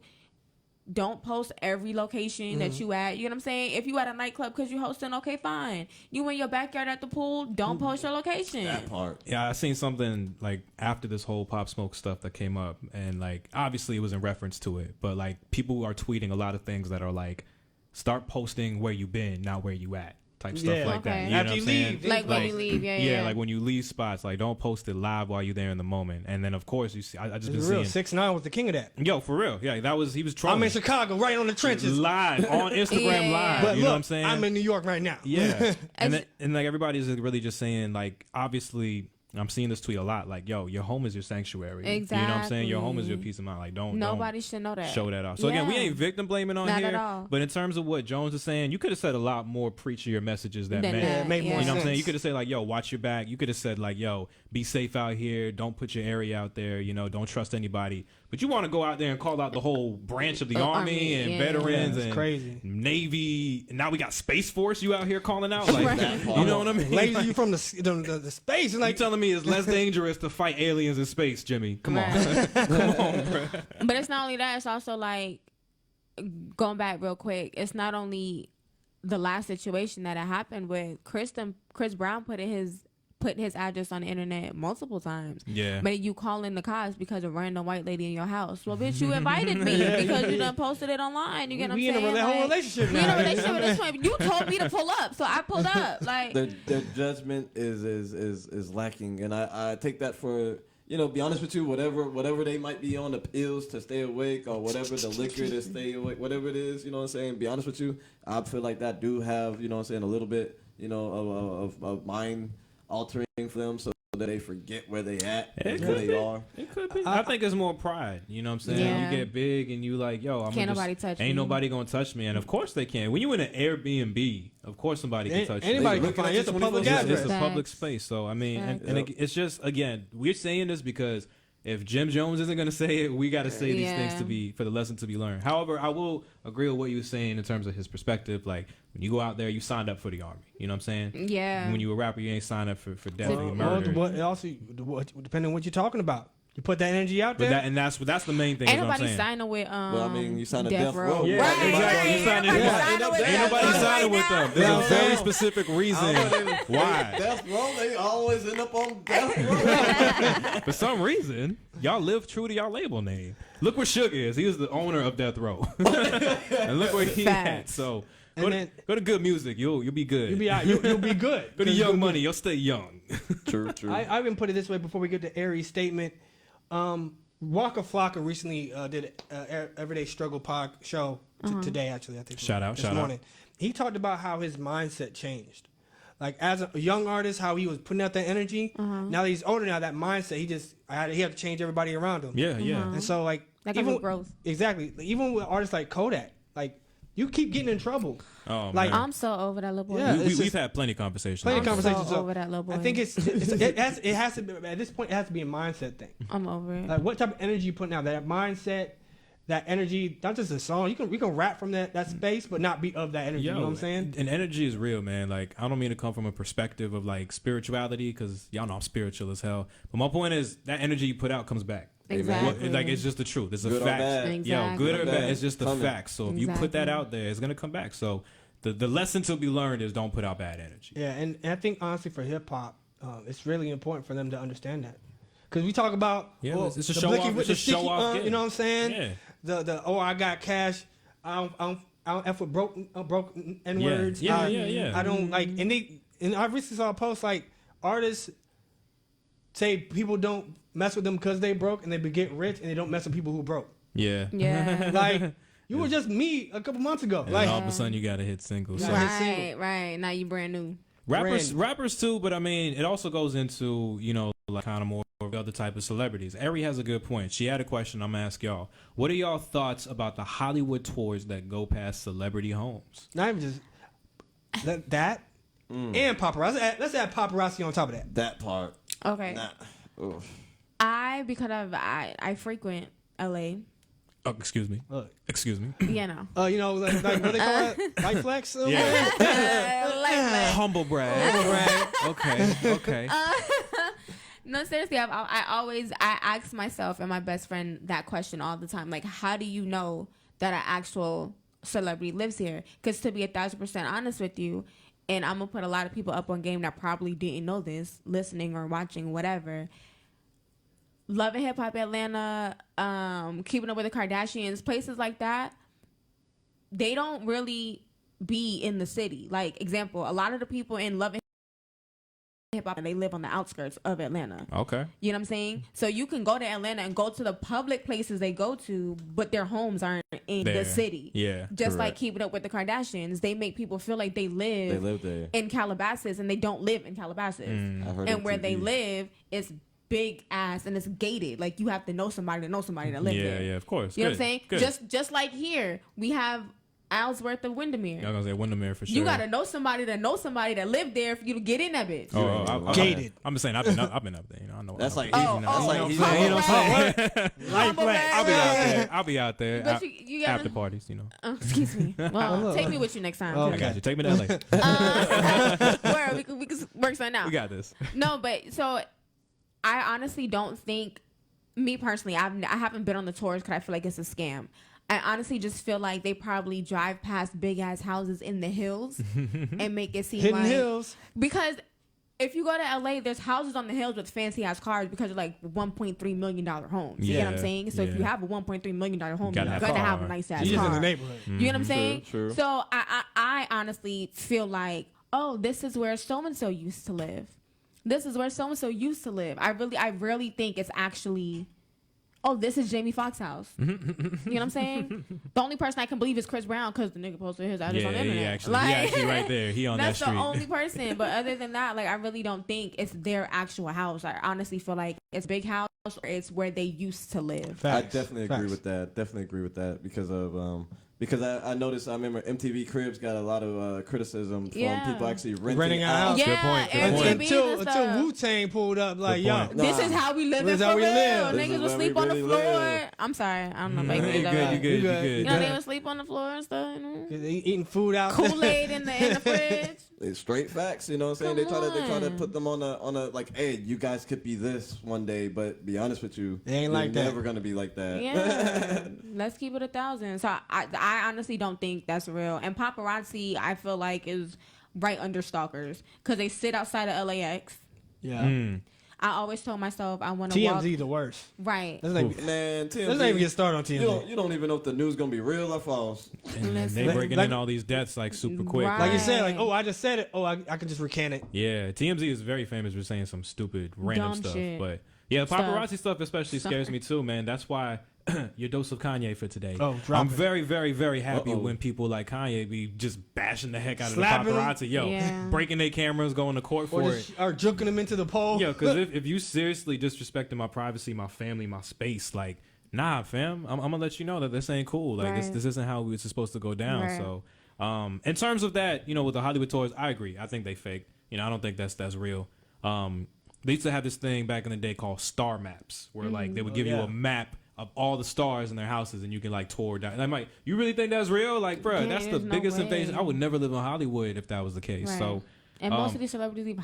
don't post every location that you at. You know what I'm saying? If you at a nightclub because you hosting, okay, fine. You in your backyard at the pool, don't post your location. That part. Yeah, I seen something like after this whole Pop Smoke stuff that came up, and like obviously it was in reference to it, but like people are tweeting a lot of things that are like, start posting where you been, not where you at. Type stuff like that. You know After what you I'm saying? leave, Like when you leave, yeah. Like when you leave spots, like don't post it live while you're there in the moment. And then of course you see, I just been It's real. seeing 6ix9ine was the king of that. Yo, for real. Yeah, he was trolling. I'm in Chicago, right on the trenches. Live on Instagram Live. But You look, know what I'm saying? I'm in New York right now. Yeah. and like everybody's really just saying, like, obviously I'm seeing this tweet a lot, like, yo, your home is your sanctuary. Exactly. You know what I'm saying? Your home is your peace of mind. Like, Nobody don't should know that. show that off. So again, we ain't victim blaming on Not here. at all. But in terms of what Jones is saying, you could have said a lot more preachier messages that made more you know what I'm saying? sense. You could have said like, yo, watch your back. You could have said like, yo, be safe out here. Don't put your area out there. You know, don't trust anybody. But you want to go out there and call out the whole branch of the Army and veterans and crazy. Navy. And now we got Space Force. You out here calling out like, you know what I mean? Laser Like, you from the space. And like, you telling me it's less dangerous to fight aliens in space, Jimmy? Come on, come on, bro. But it's not only that. It's also like, going back real quick. It's not only the last situation that it happened with Chris Brown put his address on the internet multiple times. Yeah. But you calling the cops because a random white lady in your house. Well, bitch, you invited me because you done posted it online. You get what I'm saying? We in a whole relationship We now. in a relationship at this point. You told me to pull up, so I pulled up. Like Their judgment is lacking, and I take that for, you know, be honest with you, whatever they might be on the pills to stay awake, or whatever the liquor to stay awake, whatever it is, you know what I'm saying? Be honest with you, I feel like that do have, you know what I'm saying, a little bit, you know, of mind altering for them, so that they forget where they at and who they are. It could be. I think it's more pride. You know what I'm saying? Yeah. You get big and you like, yo, Can't nobody touch me. Ain't nobody gonna touch me. And of course they can. When you in an Airbnb, of course somebody can touch Anybody you. can find you. It's a public It's address. a public space. So I mean, and it's just, again, we're saying this because if Jim Jones isn't going to say it, we got to say these things for the lesson to be learned. However, I will agree with what you were saying in terms of his perspective. Like, when you go out there, you signed up for the Army. You know what I'm saying? Yeah. And when you a rapper, you ain't signed up for death and murder. Depending on what you're talking about. You put that energy out there. That's the main thing. Ain't is what I'm nobody saying. signing with Well, I mean, you signed a Death death row. Yeah, Right. exactly. You signed it. Ain't nobody signing with them. There's a very now. specific reason why. Death row, they always end up on death row. For some reason, y'all live true to y'all label name. Look where Suge is. He was the owner of Death Row. And look where he at. So go to good music. You'll be good. You'll be good. Go to Young Money. You'll stay young. True. I even put it this way before we get to Aries' statement. Waka Flocka recently did an Everyday Struggle show today, actually. I think Shout out. He talked about how his mindset changed. Like, as a young artist, how he was putting out that energy. Now that he's older, that mindset, he had to change everybody around him. Yeah. And so, like, That even comes with growth. Exactly. Even with artists like Kodak, like, you keep getting in trouble. Oh, Like, man. I'm so over that little boy. Yeah. We've had plenty of conversations. Plenty of I'm conversations. so over that little boy. I think it has to be, at this point, it has to be a mindset thing. I'm over it. Like, what type of energy you putting out? That mindset, that energy, not just a song. We can rap from that space, but not be of that energy. You know what I'm saying? And energy is real, man. Like, I don't mean to come from a perspective of like spirituality, because y'all know I'm spiritual as hell. But my point is that energy you put out comes back. Exactly. Like, it's just the truth. It's a Good or fact. bad. Exactly. Yo, good or Good or bad, bad. it's just the Coming. fact. So if you put that out there, it's gonna come back. So the lesson to be learned is don't put out bad energy. Yeah, and I think honestly for hip hop, it's really important for them to understand that, because we talk about It's a the show blicky off. with It's the a show sticky, off. you know what I'm saying? Yeah. The I got cash. I don't F with broke N words. Yeah. I don't like, and I recently saw a post like artists say people don't mess with them because they broke, and they get rich, and they don't mess with people who broke. Yeah. Yeah. Like, you were just me a couple months ago. And like, all of a sudden you got to hit singles. So. Right. Now you brand new. Rappers too, but I mean, it also goes into, you know, like kind of more of the other type of celebrities. Ari has a good point. She had a question. I'm gonna ask y'all. What are y'all thoughts about the Hollywood tours that go past celebrity homes? not even just that and paparazzi. Let's add paparazzi on top of that. That part. Okay. Nah. Oof. I frequent LA. Oh, excuse me. Look. Excuse me. You know. You know, like what they call it? Light flex? Yeah. Humble brag. Okay. No, seriously, I always ask myself and my best friend that question all the time. Like, how do you know that an actual celebrity lives here. Because to be 1,000% honest with you, and I'm gonna put a lot of people up on game that probably didn't know this, listening or watching, whatever. Love and Hip Hop Atlanta, Keeping Up with the Kardashians, places like that, they don't really be in the city. Like, example, a lot of the people in Love and Hip Hop, they live on the outskirts of Atlanta. Okay. You know what I'm saying? So you can go to Atlanta and go to the public places they go to, but their homes aren't in the city. Yeah. Just like Keeping Up with the Kardashians, they make people feel like they live there. in Calabasas, and they don't live in Calabasas. And where they live is big ass and it's gated. Like, you have to know somebody to live there. Yeah, of course. You know what I'm saying? Just like here, we have Ellsworth of Windermere. Y'all gonna say Windermere for sure. You gotta know somebody that lived there for you to get in that bitch. Gated. I'm just saying I've been up there. You know, I know. That's like I'll be out there. But you gotta, after parties, you know. Excuse me. Well, take me with you next time. I got you. Take me to LA. Where we can work something out. We got this. No, but so I honestly don't think, me personally, I haven't been on the tours because I feel like it's a scam. I honestly just feel like they probably drive past big ass houses in the hills and make it seem Hidden like hills. Because if you go to LA, there's houses on the hills with fancy ass cars because they're like $1.3 million homes. You get what I'm saying? So if you have a $1.3 million home, you're gonna have a nice ass car. In the neighborhood. You know what I'm saying? True. So I honestly feel like, oh, this is where so and so used to live. This is where so and so used to live. I really think it's actually, oh, this is Jamie Foxx's house. You know what I'm saying? The only person I can believe is Chris Brown because the nigga posted his address on the internet. He actually right there. He on that that's street. the only person. But other than that, like, I really don't think it's their actual house. I honestly feel like it's big house or it's where they used to live. Facts. I definitely agree with that. Definitely agree with that because of because I noticed. I remember MTV Cribs got a lot of criticism from people actually renting out. Yeah, Good point. Airbnb Until Wu-Tang pulled up, like, Good yo, point. This is how we live. This is how we live. Niggas would sleep on the floor. I'm sorry. I don't know if I can do that. You good. You know, they would sleep on the floor and stuff. You know? they eating food out there. Kool-Aid in the fridge. It's straight facts, you know what I'm saying? Come They try to on. put them on a like, hey, you guys could be this one day, but be honest with you, They ain't you're like that. never gonna be like that. Yeah, let's keep it 1,000. So I honestly don't think that's real. And paparazzi, I feel like, is right under stalkers because they sit outside of LAX. Yeah. I always told myself I want to walk. TMZ the worst. Right. Let's not, Man, TMZ, let's not even get started on TMZ. you don't even know if the news gonna be real or false. And they breaking in all these deaths like super quick. Right. Like you said, like, oh, I just said it. Oh, I can just recant it. Yeah, TMZ is very famous for saying some stupid, random Dumb stuff. shit. But yeah, paparazzi stuff especially scares me too, man. That's why your dose of Kanye for today. Oh, drop I'm it. very, very, very happy when people like Kanye be just bashing the heck out Slapping of the them? paparazzi. Yo, Yeah. breaking their cameras, going to court Or for just it. or juking them into the pole. Yo, because if you seriously disrespecting my privacy, my family, my space, like, nah, fam, I'm gonna let you know that this ain't cool. Like, Right. this isn't how it's supposed to go down. Right. So, in terms of that, you know, with the Hollywood tours, I agree. I think they fake. You know, I don't think that's real. They used to have this thing back in the day called star maps, where like they would give you a map of all the stars in their houses, and you can like tour down. And I'm like, you really think that's real? Like, bro, Yeah, that's the there's no biggest way. invasion. I would never live in Hollywood if that was the case. Right. So. And most of these celebrities live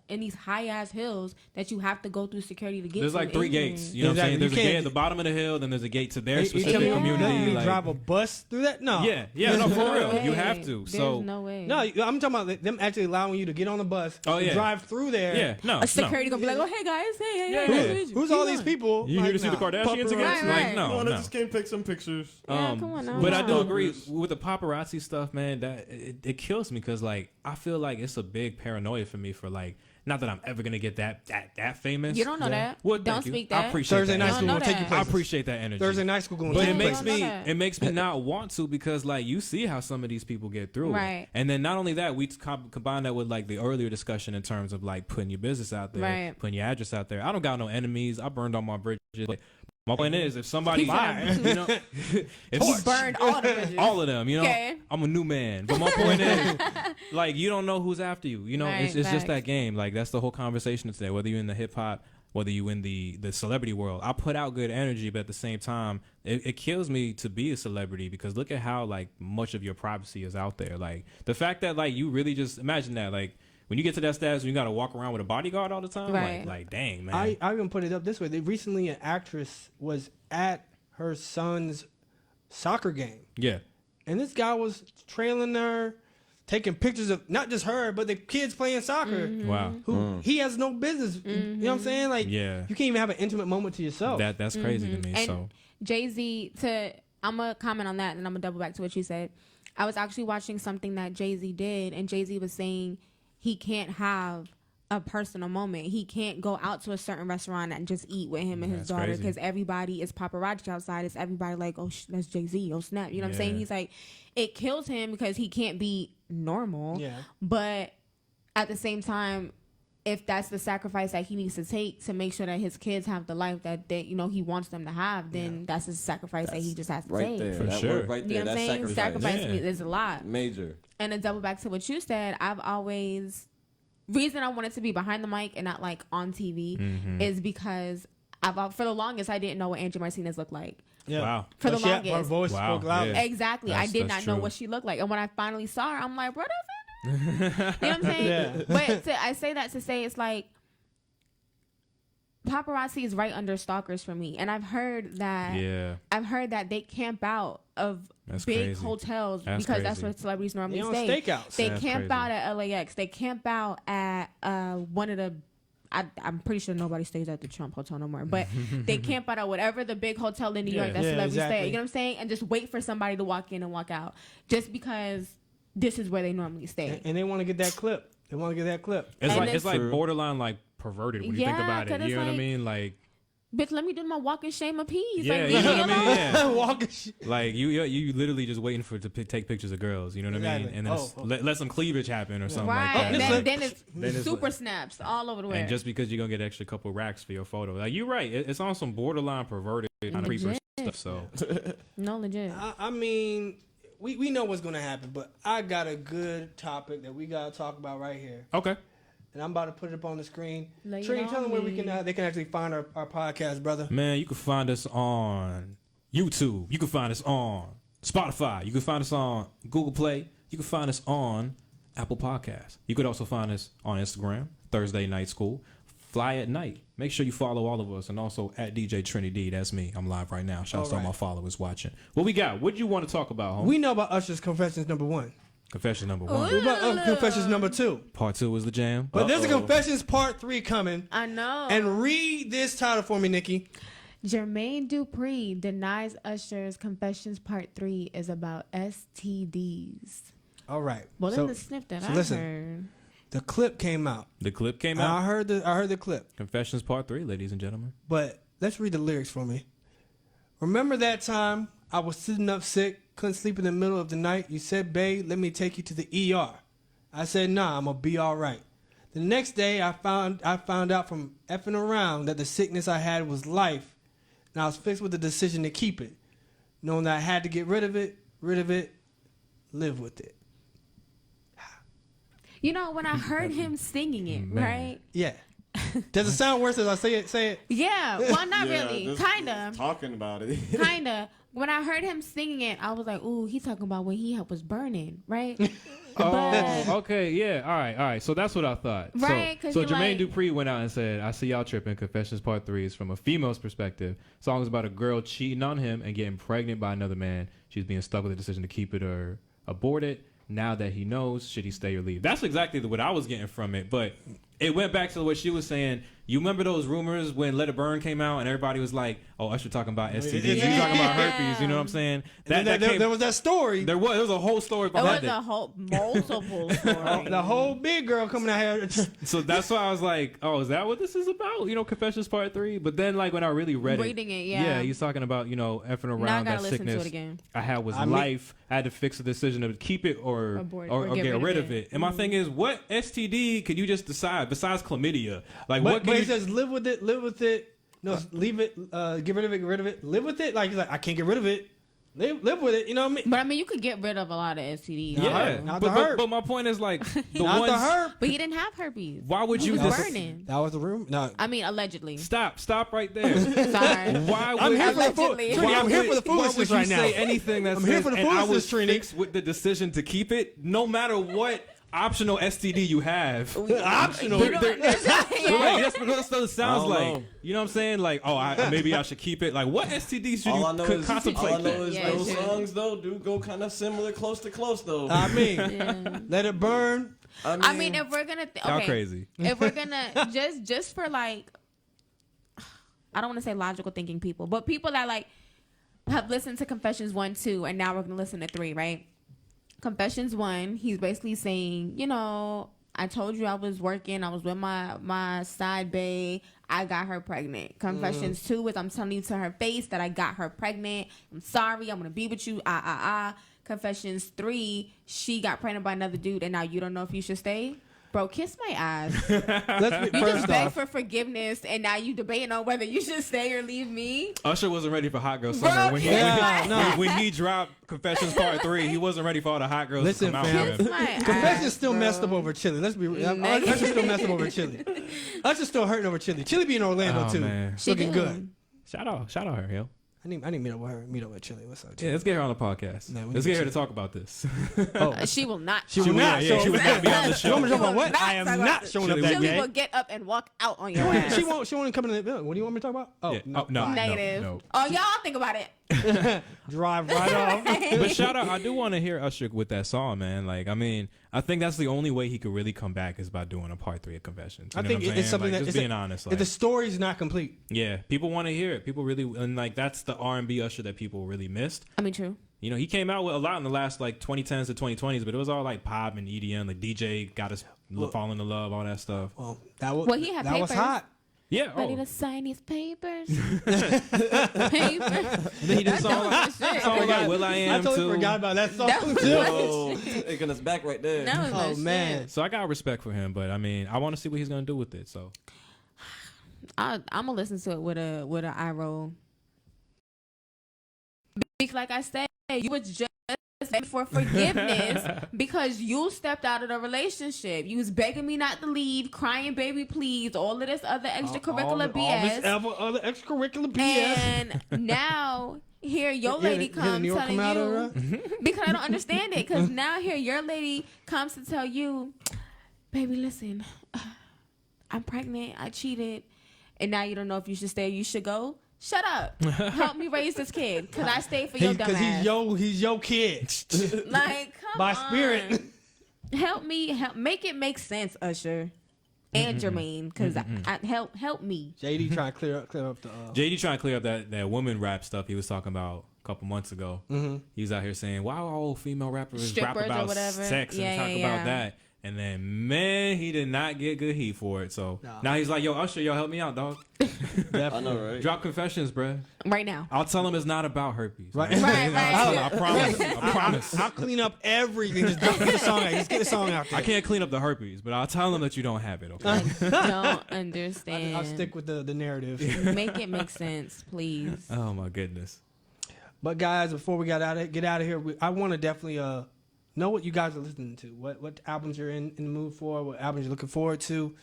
in these high ass hills that you have to go through security to get There's to. like 3 gates. You know what I'm saying? Exactly. There's a You gate can't- at the bottom of the hill, then there's a gate to their You specific tell me- community. let me like, drive a bus through that? No. yeah, no, for real. You have to. There's So, no way. No, I'm talking about them actually allowing you to get on the bus, Oh, yeah. drive through there. yeah, no. A security gonna be like, oh hey guys, hey, Yeah. hey, Who's all these people? You Like, here to see the nah. Kardashians again? Right, Like, right. no, I no. just came pick some pictures. Yeah, come on now. But I do No. agree with the paparazzi stuff, man. That it kills me because like I feel like it's a big paranoia for me for like not that I'm ever gonna get that famous. You don't know that. Well, Don't thank you. speak I that. appreciate Thursday that. night You school don't will know take you that. I places. appreciate that energy. Thursday night school going to But take it you makes places. that. me not want to because like you see how some of these people get through it. Right. And then not only that, we combine that with like the earlier discussion in terms of like putting your business out there, Right. putting your address out there. I don't got no enemies. I burned all my bridges. Like, my point is, if somebody, He said- you know, if He burned all the bridges. all of them, you know, Okay. I'm a new man. But my point is, like, you don't know who's after you. You know, Right, it's just facts. that game. Like, that's the whole conversation today. Whether you're in the hip hop, whether you in the celebrity world, I put out good energy, but at the same time, it kills me to be a celebrity because look at how like much of your privacy is out there. Like the fact that like you really just imagine that like when you get to that status, you got to walk around with a bodyguard all the time. Right. Like dang man. I even put it up this way. Recently, an actress was at her son's soccer game. Yeah. And this guy was trailing her, taking pictures of not just her, but the kids playing soccer. Wow. Who he has no business. You know what I'm saying? Like, Yeah. you can't even have an intimate moment to yourself. That's crazy to me. And So Jay-Z, I'm going to comment on that and I'm going to double back to what you said. I was actually watching something that Jay-Z did, and Jay-Z was saying he can't have a personal moment. He can't go out to a certain restaurant and just eat with him and his That's daughter crazy. because everybody is paparazzi outside. It's everybody like, oh, that's Jay-Z. Oh, snap. You know what I'm saying? Yeah. He's like, it kills him because he can't be normal. Yeah. But at the same time, if that's the sacrifice that he needs to take to make sure that his kids have the life that they, he wants them to have, then that's a sacrifice that he just has to right take. there. For That sure. word right You there. know what I'm That's saying? sacrifice. Sacrifice Yeah. is a lot. Major. And to double back to what you said, I've always reason I wanted to be behind the mic and not like on TV is because for the longest I didn't know what Angie Martinez looked like. Yeah. Wow. For But the longest. her voice Wow, spoke loud. yeah. Exactly. I That's- did that's not know true. what she looked like. And when I finally saw her, I'm like, bro, that's it. You know what I'm saying? Yeah. But I say that to say it's like paparazzi is right under stalkers for me. And I've heard that they camp out of That's big crazy. hotels That's because that's crazy. where celebrities normally They on stay. stakeouts. They That's camp crazy. out at LAX. They camp out at one of the I'm pretty sure nobody stays at the Trump Hotel no more. But they camp out at whatever the big hotel in New York that Yeah, celebrities stay at. exactly. You know what I'm saying? And just wait for somebody to walk in and walk out. Just because this is where they normally stay. And they want to get that clip. They want to get that clip. It's And like it's like True. borderline like perverted when you think Yeah, about 'cause it. it's You know what I like- mean? Like Bitch, let me do my walk and shame a piece. Yeah, like, you know leave what me I mean? alone. Yeah. Walking shit. Like you literally just waiting for take pictures of girls. You know what I mean? Exactly. And then Oh. let some cleavage happen or something Right. like that. Then it's Then it's super like- snaps all over the way. And just because you're gonna get an extra couple racks for your photo, like you're right, it's on some borderline perverted creeper Legit. stuff. So No, legit. I mean, we know what's going to happen, but I got a good topic that we got to talk about right here. okay, And I'm about to put it up on the screen. Lay it Trini, on tell them where me. they can actually find our podcast, brother. man, you can find us on YouTube. You can find us on Spotify. You can find us on Google Play. You can find us on Apple Podcasts. You could also find us on Instagram, Thursday Night School, Fly at Night. Make sure you follow all of us, and also at DJ Trini D. That's me. I'm live right now. Shout out to all All right. my followers watching. What we got? What do you want to talk about, homie? We know about Usher's Confessions number 1. Confession number 1. What about Confessions number 2? Part 2 was the jam. But there's a Confessions part 3 coming. I know. And read this title for me, Nikki. Jermaine Dupri denies Usher's Confessions Part 3 is about STDs. All right. Well, so, in the snip that so I listen. heard. The clip came out. The clip came And out. I heard the clip. Confessions Part 3, ladies and gentlemen. But let's read the lyrics for me. Remember that time I was sitting up sick, couldn't sleep in the middle of the night. You said, babe, let me take you to the ER. I said, nah, I'm gonna be all right. The next day I found out from effing around that the sickness I had was life, and I was fixed with the decision to keep it. Knowing that I had to get rid of it, live with it. You know, when I heard him singing it, Man. right? Yeah. Does it sound worse as I say it? Yeah. Well, not Yeah, really. just Kinda. Talking about it. Kinda. When I heard him singing it, I was like, ooh, he's talking about when he was burning, right? Oh, okay, yeah, all right. So that's what I thought. Right, 'cause So you're Jermaine like- Dupri went out and said, "I see y'all tripping. Confessions Part 3 is from a female's perspective. Song is about a girl cheating on him and getting pregnant by another man. She's being stuck with the decision to keep it or abort it. Now that he knows, should he stay or leave?" That's exactly what I was getting from it, but it went back to what she was saying. You remember those rumors when Let It Burn came out and everybody was like, "Oh, Usher talking about STDs. He's talking about herpes." You know what I'm saying? There was that story. There was a whole story There behind was it. a whole multiple story. The whole big girl coming out here. So that's why I was like, "Oh, is that what this is about?" You know, Confessions Part 3. But then, like when I really read Reading it, yeah. he's talking about effing around Now I gotta that listen to sickness it again. I had was I mean- life. I had to fix the decision to keep it or Abort- or or get rid of it. And my thing is, what STD could you just decide besides chlamydia? Like what But can he you? says live with it. No, leave it. Get rid of it. Live with it. Like he's like, I can't get rid of it. Live with it. You know what I mean? But I mean, you could get rid of a lot of STDs. Yeah, Not but, the herp. but my point is like the Not ones. the herb. But he didn't have herpes. Why would He you was just burning? That was the room. No, I mean, allegedly. stop right there? Sorry. Why would I'm here for the fool. Allegedly. Trini, I'm here for the why would foolishness you right now. say anything that I'm says, here for the and I was foolishness, Trini." fixed with the decision to keep it, no matter what optional STD you have. Optional. You don't understand. Right, that's what it sounds I don't like. know. You know what I'm saying? Like, maybe I should keep it. Like, what STDs should All I know you is contemplate? Yeah, those sure. songs though do go kind of similar, close to close though. I mean, Yeah. let it burn. I mean, if we're gonna Y'all okay, crazy. if we're gonna just for like, I don't want to say logical thinking people, but people that like have listened to Confessions 1, 2, and now we're gonna listen to 3, right? Confessions 1, he's basically saying, you know, I told you I was working, I was with my side bae, I got her pregnant. Confessions 2 is I'm telling you to her face that I got her pregnant. I'm sorry, I'm gonna be with you. Confessions 3, she got pregnant by another dude, and now you don't know if you should stay. Bro, kiss my ass. Let's be You just first beg off. for forgiveness, and now you debating on whether you should stay or leave me. Usher wasn't ready for Hot Girl Bro, Summer. When Yeah, when he dropped Confessions Part 3, he wasn't ready for all the hot girls Listen, to come out fam. with Kiss him. my Confession's ass, still bro. messed up over Chili. Let's be real. Negative. Usher's still messed up over Chili. Usher's still hurting over Chili. Chili be in Orlando Oh, too. man. She Looking do. good. Shout out her, yo. I need to meet up with her. Meet up with Chili. What's up, Yeah, Chili? let's get her on the podcast. No, we Let's need get her to- to talk about this. She will not. She will not. she would not be on the You want me to show. talk about what? Not I am talk about not this. showing up Chili that Chili gay. will get up and walk out on your ass. She won't come in the building. What do you want me to talk about? Oh, No, bye. Negative. no. Oh, y'all think about it. Drive right off. But shout out, I do want to hear Usher with that song, man. Like, I mean, I think that's the only way he could really come back is by doing a Part 3 of Confessions. You I know think what I'm it's saying? something Like, that just being honest. If Like, the story's not complete, yeah, people want to hear it. People really, and like that's the R&B Usher that people really missed. I mean, true. You know, he came out with a lot in the last like 2010s to 2020s, but it was all like pop and EDM. Like DJ got us falling in love, all that stuff. well, that was Well, he had that was papers. hot. Yeah. Ready Oh. to sign his papers. Papers. Then he did a song like, Shit. song like Will I I Am totally too. forgot about that song That was too. Yo, taking us back right there. That was my Oh shit. man, So I got respect for him, but I mean, I want to see what he's gonna do with it. So I'm gonna listen to it with a eye roll. Because like I said, you was just begging for forgiveness because you stepped out of the relationship. You was begging me not to leave, crying, baby, please, all of this other extracurricular BS. All this other extracurricular BS. And now here your lady comes telling you, because I don't understand it, because now here your lady comes to tell you, baby, listen, I'm pregnant, I cheated, and now you don't know if you should stay or you should go. Shut up. Help me raise this kid, because I stayed for your dumb Because ass. he's your kid. Like, come By on. spirit. Help me, make it make sense, Usher and Jermaine, because help me. JD trying to clear up the. JD trying to clear up that woman rap stuff he was talking about a couple months ago. He was out here saying, "Why all female rappers Strippers rap or about whatever. sex Yeah, and talk yeah, about yeah. that?" And then, man, he did not get good heat for it. So Nah. now he's like, "Yo, Usher, yo, help me out, dog. I know, right? Drop Confessions, bruh. Right now. I'll tell him it's not about herpes. Right. Right. I promise. I promise. I'll clean up everything. Just get the song out. Just get the song out there. I can't clean up the herpes, but I'll tell him that you don't have it. Okay. Don't understand. I'll stick with the narrative. Make it make sense, please. Oh my goodness. But guys, before we get out of here, I want to definitely know what you guys are listening to. What albums you're in the mood for. What albums you're looking forward to.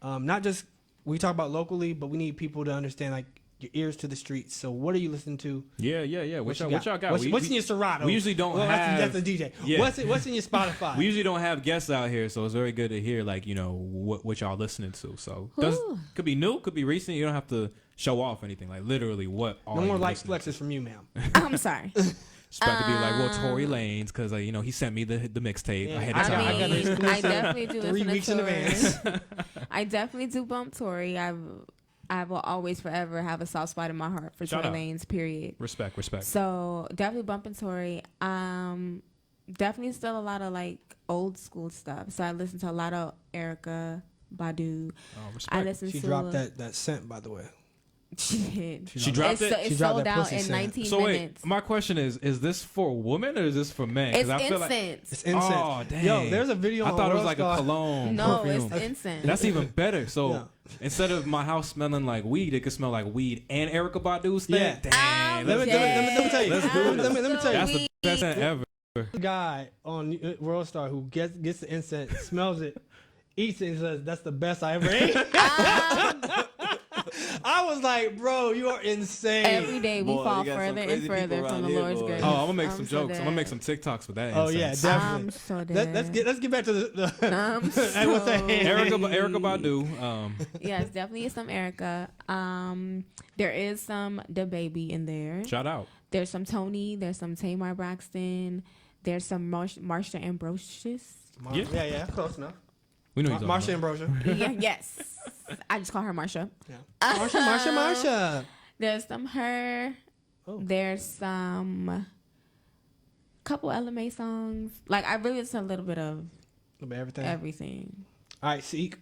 Not just we talk about locally, but we need people to understand like your ears to the streets. So what are you listening to? Yeah. What y'all got? What's in your Serato? we usually don't well, have- That's the DJ. Yeah. What's in your Spotify? We usually don't have guests out here, so it's very good to hear like what y'all listening to. So could be new, could be recent. You don't have to show off anything. Like literally, what are no more you light listening flexes from you, ma'am. I'm sorry. It's about to be like, well, Tory Lanez, because he sent me the mixtape. Yeah. I had I to tell got him. it. I mean, I definitely do 3 listen weeks to in Tory. advance. I definitely do bump Tory. I will always forever have a soft spot in my heart for Shout Tory out. Lanez, period. Respect. So definitely bumping Tory. Definitely still a lot of like old school stuff. So I listen to a lot of Erykah Badu. Oh, I respect. listen She to dropped that scent, by the way. She did. She dropped it? It She dropped sold that out pussy in scent. 19 So minutes. wait, my question is this for women or is this for men? It's I feel like incense. It's incense. Oh, dang. Yo, there's a video I on thought it was World like Star. a cologne No, perfume. it's incense. That's even better. So Yeah. instead of my house smelling like weed, it could smell like weed and Erykah Badu's thing. Yeah. Dang, Let me tell you. Let's do Let this. me tell you. That's the best scent ever. A guy on World Star who gets the incense, smells it, eats it, and says, "That's the best I ever ate." I was like, bro, you are insane. Every day we Boy, fall you got some further and crazy further people from the around here, Lord's boy. grace. Oh, I'm gonna make I'm some so jokes. I'm gonna make dead. some TikToks for that. Oh yeah, incense. definitely. I'm so dead. Let's get back to the I'm hey, what's that? so- Erica Badu. Yes, definitely is some Erica. There is some DaBaby in there. Shout out. There's some Tony. There's some Tamar Braxton. There's some Marsha Ambrosius. Yeah, close enough. We know you're Marsha Ambrosia. Yeah, yes. I just call her Marsha. Yeah. Marsha. There's some her. Oh. There's some couple LMA songs. Like I really listen a little bit of Everything. everything. All right, Seek.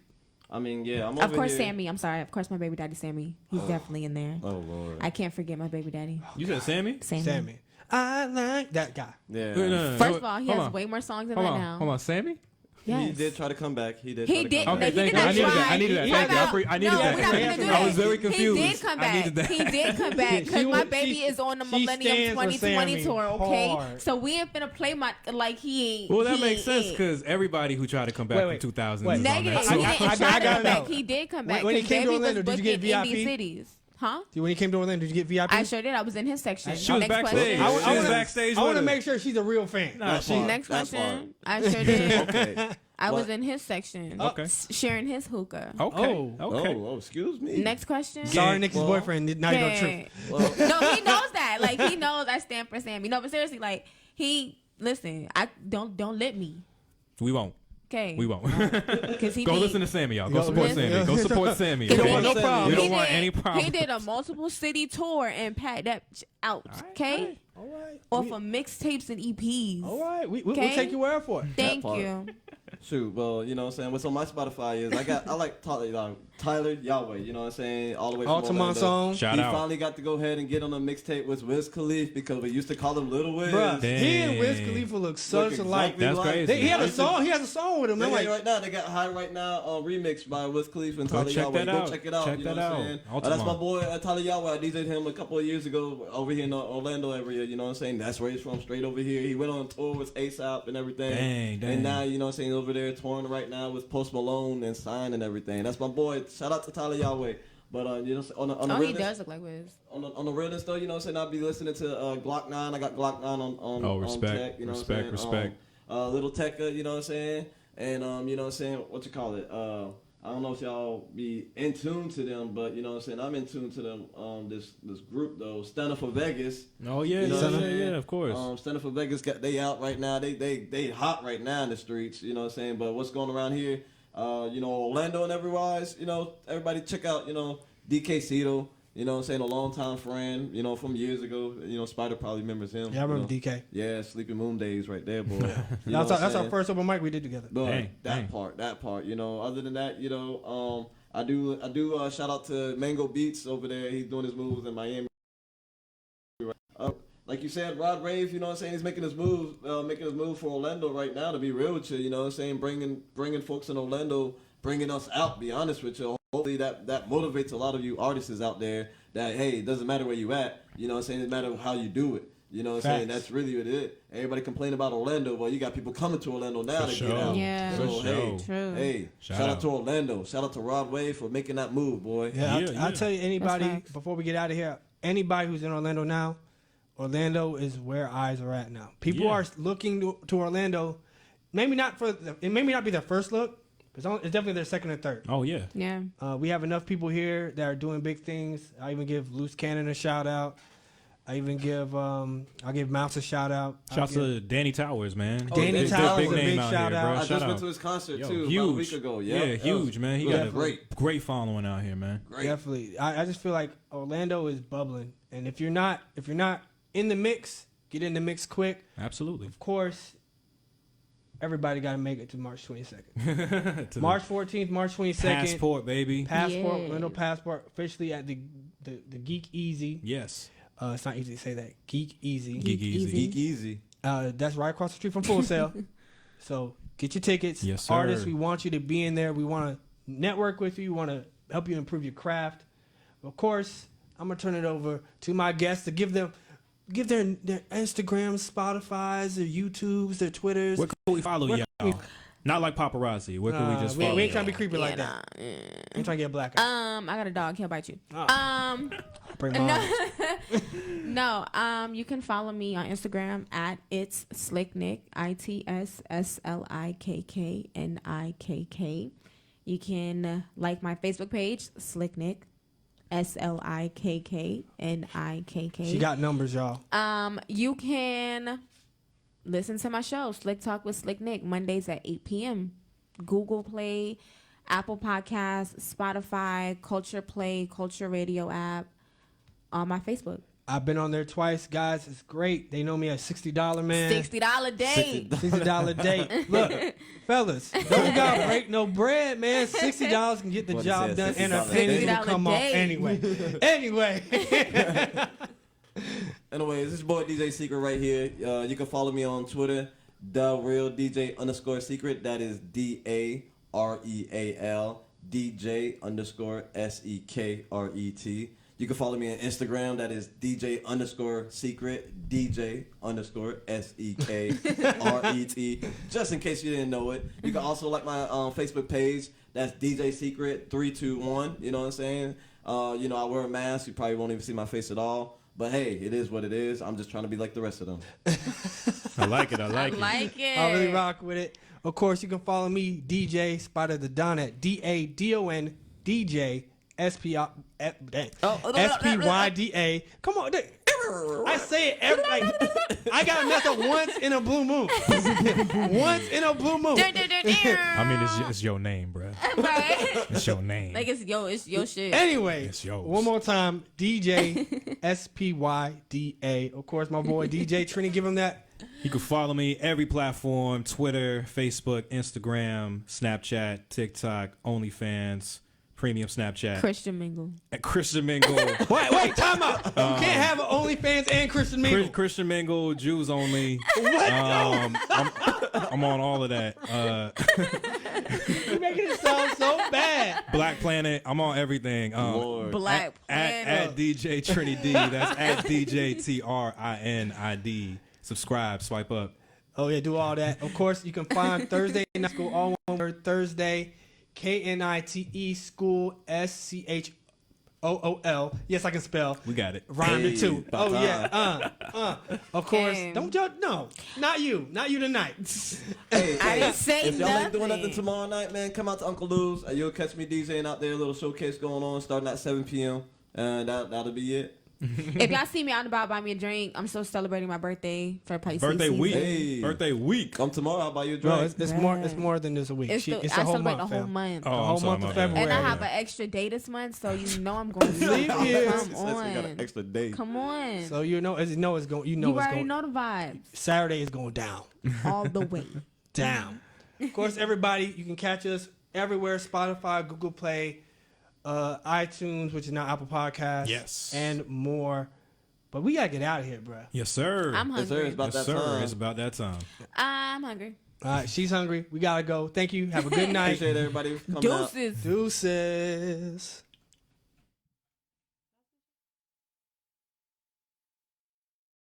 I mean, yeah, I'm Of over course, here. Sammy. I'm sorry. Of course, my baby daddy Sammy. He's definitely in there. Oh Lord. I can't forget my baby daddy. You said Sammy? Sammy. I like that guy. Yeah. Wait, no. First of all, he Hold has on. way more songs than Hold that on. now. Hold on, Sammy? Yes. He did try to come back. He did. He try to did. Come Okay, back. He thank did you. not I needed that. try. Thank you. Time out. I needed No, that. we're not gonna do that. I was very confused. He did come I back. needed that. He did come back because She my was- baby she- is on the she Millennium stands for 2020 Sammy tour. Okay, hard. so we ain't finna play my like he ain't. Well, that he makes ain't sense it. because everybody who tried to come back Wait, from wait, 2000 wait. is on Negative. that He tour. didn't I try to gotta come back. know. He did come back. When he 'cause came to baby Orlando, was did you get booking indie VIP? cities. Huh? When you came to Orlando, did you get VIP? I sure did. I was in his section. She was Next backstage. question. She was backstage I want to with make us. sure she's a real fan. Nah, That she- part, Next that question. I sure did. Okay. I was What? in his section. Okay. Sharing his hookah. Okay. Oh. Okay. Oh, excuse me. Next question. Sorry, Nick's Well, boyfriend. Now you know the truth. Okay. Well, No, he knows that. Like he knows I stand for Sammy. No, but seriously, like listen. I don't let me. We won't. Okay. We won't. Because he Go did, listen to Sammy, y'all. Go Go support listen. Sammy. Go support Sammy. Cause don't he want no did- problem. We he don't want did- any problem. He did a multiple city tour and packed that out. Okay. All right. Off of mixtapes and EPs. All right. We'll Okay. take your word for it. Thank part. you. shoot, well, you know what I'm saying? What's on my Spotify is I like Tyler Yahweh, you know what I'm saying? All the way from Altamont Orlando. song. Shout he out. finally got to go ahead and get on a mixtape with Wiz Khalifa because we used to call him Little Wiz. Bruh, he and Wiz Dang. Khalifa look Look such alike. That's crazy. He had a song. He has a song with him. They I'm like, right now. They got High Right Now remix by Wiz Khalifa and Go Tyler check Yahweh. that Go out. check it out. Check you know that what I'm out. saying? Altamont. That's my boy Tyler Yahweh. I DJ'd him a couple of years ago over here in the Orlando area. You know what I'm saying? That's where he's from, straight over here. He went on tour with ASAP and everything. Dang. And now, you know what I'm saying, over there touring right now with Post Malone and Sign and everything. That's my boy. Shout out to Tyler Yahweh. But you know, on the Oh, he realness, does look like Wiz. on the realness though, you know what I'm saying, I'll be listening to Glock 9. I got Glock 9 on Oh, respect. on tech, you know Respect, what I'm saying? respect. Little Tekka, you know what I'm saying? And you know what I'm saying, what you call it? I don't know if y'all be in tune to them, but you know what I'm saying, I'm in tune to them. This group though, Stand Up for Vegas. Oh yeah, You know what I'm yeah, saying? yeah, of course. Stand Up for Vegas they out right now. They hot right now in the streets. You know what I'm saying? But what's going around here? You know, Orlando and everywise. You know, everybody check out. You know, DK Cito. You know what I'm saying? A longtime friend. You know, from years ago. You know, Spyda probably remembers him. yeah, I remember you know. DK. Yeah, Sleeping Moon days right there, boy. You know That's what our I'm first open mic we did together. but Dang, that dang. part, you know. Other than that, you know, I do shout out to Mango Beats over there. He's doing his moves in Miami. Like you said, Rod Rave, you know what I'm saying? He's making his move for Orlando right now. To be real with you, you know what I'm saying? Bringing folks in Orlando, bringing us out. Be honest with you. Hopefully that motivates a lot of you artists out there. That hey, it doesn't matter where you at. You know what I'm saying? It matters how you do it. You know what I'm saying? Facts. That's really what it is. Everybody complain about Orlando. Well, you got people coming to Orlando now For to sure. get out. Yeah. So, For hey, sure. True. hey, Shout shout out out. to Orlando. Shout out to Rod Wave for making that move, boy. Yeah, Yeah, I'll tell you, anybody, That's facts. before we get out of here, anybody who's in Orlando now, Orlando is where eyes are at now. People Yeah. are looking to Orlando. Maybe not it may not be their first look, but it's definitely their second or third. Oh yeah. Yeah. We have enough people here that are doing big things. I even give Loose Cannon a shout out. I even give I'll give Mouse a shout out. Shouts to Danny Towers, man. Oh, Danny Towers, big a name big out shout here, out. bro. I just Shout went out. to his concert Yo, too about a huge. week ago. Yeah, Yep. huge, man. He it got was a great following out here, man. Great. Definitely. I just feel like Orlando is bubbling, and if you're not in the mix, get in the mix quick. Absolutely. Of course, everybody got to make it to March 22nd. To March 14th, March 22nd. the passport, baby. Passport, Yeah. Orlando Passport, officially at the Geek Easy. Yes. It's not easy to say that. Geek Easy. Geek Easy. Geek Easy. That's right across the street from Full Sail. So get your tickets. Yes, sir. Artists, we want you to be in there. We want to network with you. We want to help you improve your craft. Of course, I'm going to turn it over to my guests to give their Instagrams, Spotifys, their YouTubes, their Twitters. Where can we follow Where y'all? can we- Not like paparazzi. Where can we just follow? We ain't trying to be creepy like that. Nah, yeah. Ain't trying to get a black eye. I got a dog. He'll bite you. Oh. Bring mine. No. You can follow me on Instagram at It's Slicknick. ITSSLIKKNIKK. You can like my Facebook page, Slicknick. SLIKKNIKK. She got numbers, y'all. You can listen to my show, Slick Talk with Slick Nick, Mondays at 8 p.m. Google Play, Apple Podcasts, Spotify, Culture Play, Culture Radio app, on my Facebook. I've been on there twice, guys. It's great. They know me as $60 man. $60 date. $60 date. Look, fellas, don't got break no bread, man. $60 can get the job done, and a penny will come off anyway. Anyway. Anyways, this is boy DJ Secret right here. You can follow me on Twitter, TheRealDJ_Secret. That is DAREAL DJ_SEKRET. You can follow me on Instagram. That is DJ_Secret, DJ_SEKRET. Just in case you didn't know it. You can also like my Facebook page. That's DJ Secret 321. You know what I'm saying? I wear a mask. You probably won't even see my face at all. But hey, it is what it is. I'm just trying to be like the rest of them. I like it. I like it. I really rock with it. Of course, you can follow me, DJ Spyda the Don, at DADON DJ SPYDA. Come on, I say it every. I gotta mess up once in a blue moon. Once in a blue moon. I mean, it's your name, bro. Right? It's your name. Like it's your shit. Anyway, It's yours. one more time, DJ SPYDA. Of course, my boy DJ Trini. Give him that. You can follow me every platform: Twitter, Facebook, Instagram, Snapchat, TikTok, OnlyFans, Premium Snapchat. Christian Mingle. And Christian Mingle. Wait, time out. You can't have an OnlyFans and Christian Mingle. Christian Mingle, Jews only. What? I'm on all of that. You're making it sound so bad. Black Planet. I'm on everything. Lord. Black At DJ Trini D. That's at DJ TRINID. Subscribe. Swipe up. Oh yeah, do all that. Of course, you can find Thursday Night School, all one word, Thursday, KNITE School, SCHOOL. Yes, I can spell. We got it. Rhymed it too. Hey, Oh yeah. Of course. Damn. Don't judge. No, not you tonight. Hey, I didn't say if y'all ain't doing nothing. nothing tomorrow night, man, come out to Uncle Lou's. You'll catch me DJing out there. A little showcase going on starting at 7 p.m. That'll be it. If y'all see me out and about, buy me a drink. I'm still celebrating my birthday for Pisces Birthday season. week. Hey. Birthday week. Come tomorrow, I'll buy you a drink. No, it's more. It's more than just a week. It's It's I a whole celebrate month. the whole fam. month. The Oh, whole I'm sorry, month of my bad. February. And I have an extra day this month, so you know I'm going to Leave here. Come Says we got an on. extra day. Come on. So you know it's going. You know You it's already going. know the vibes. Saturday is going down. All the way. Down. Of course, everybody, you can catch us everywhere: Spotify, Google Play, iTunes, which is now Apple Podcasts, Yes. and more. But we gotta get out of here, bro. Yes, sir. I'm Yes, sir. hungry. It's about Yes, that sir. time. It's about that time. I'm hungry. All right, she's hungry. We gotta go. Thank you. Have a good night. Appreciate everybody for coming out. Deuces. Deuces.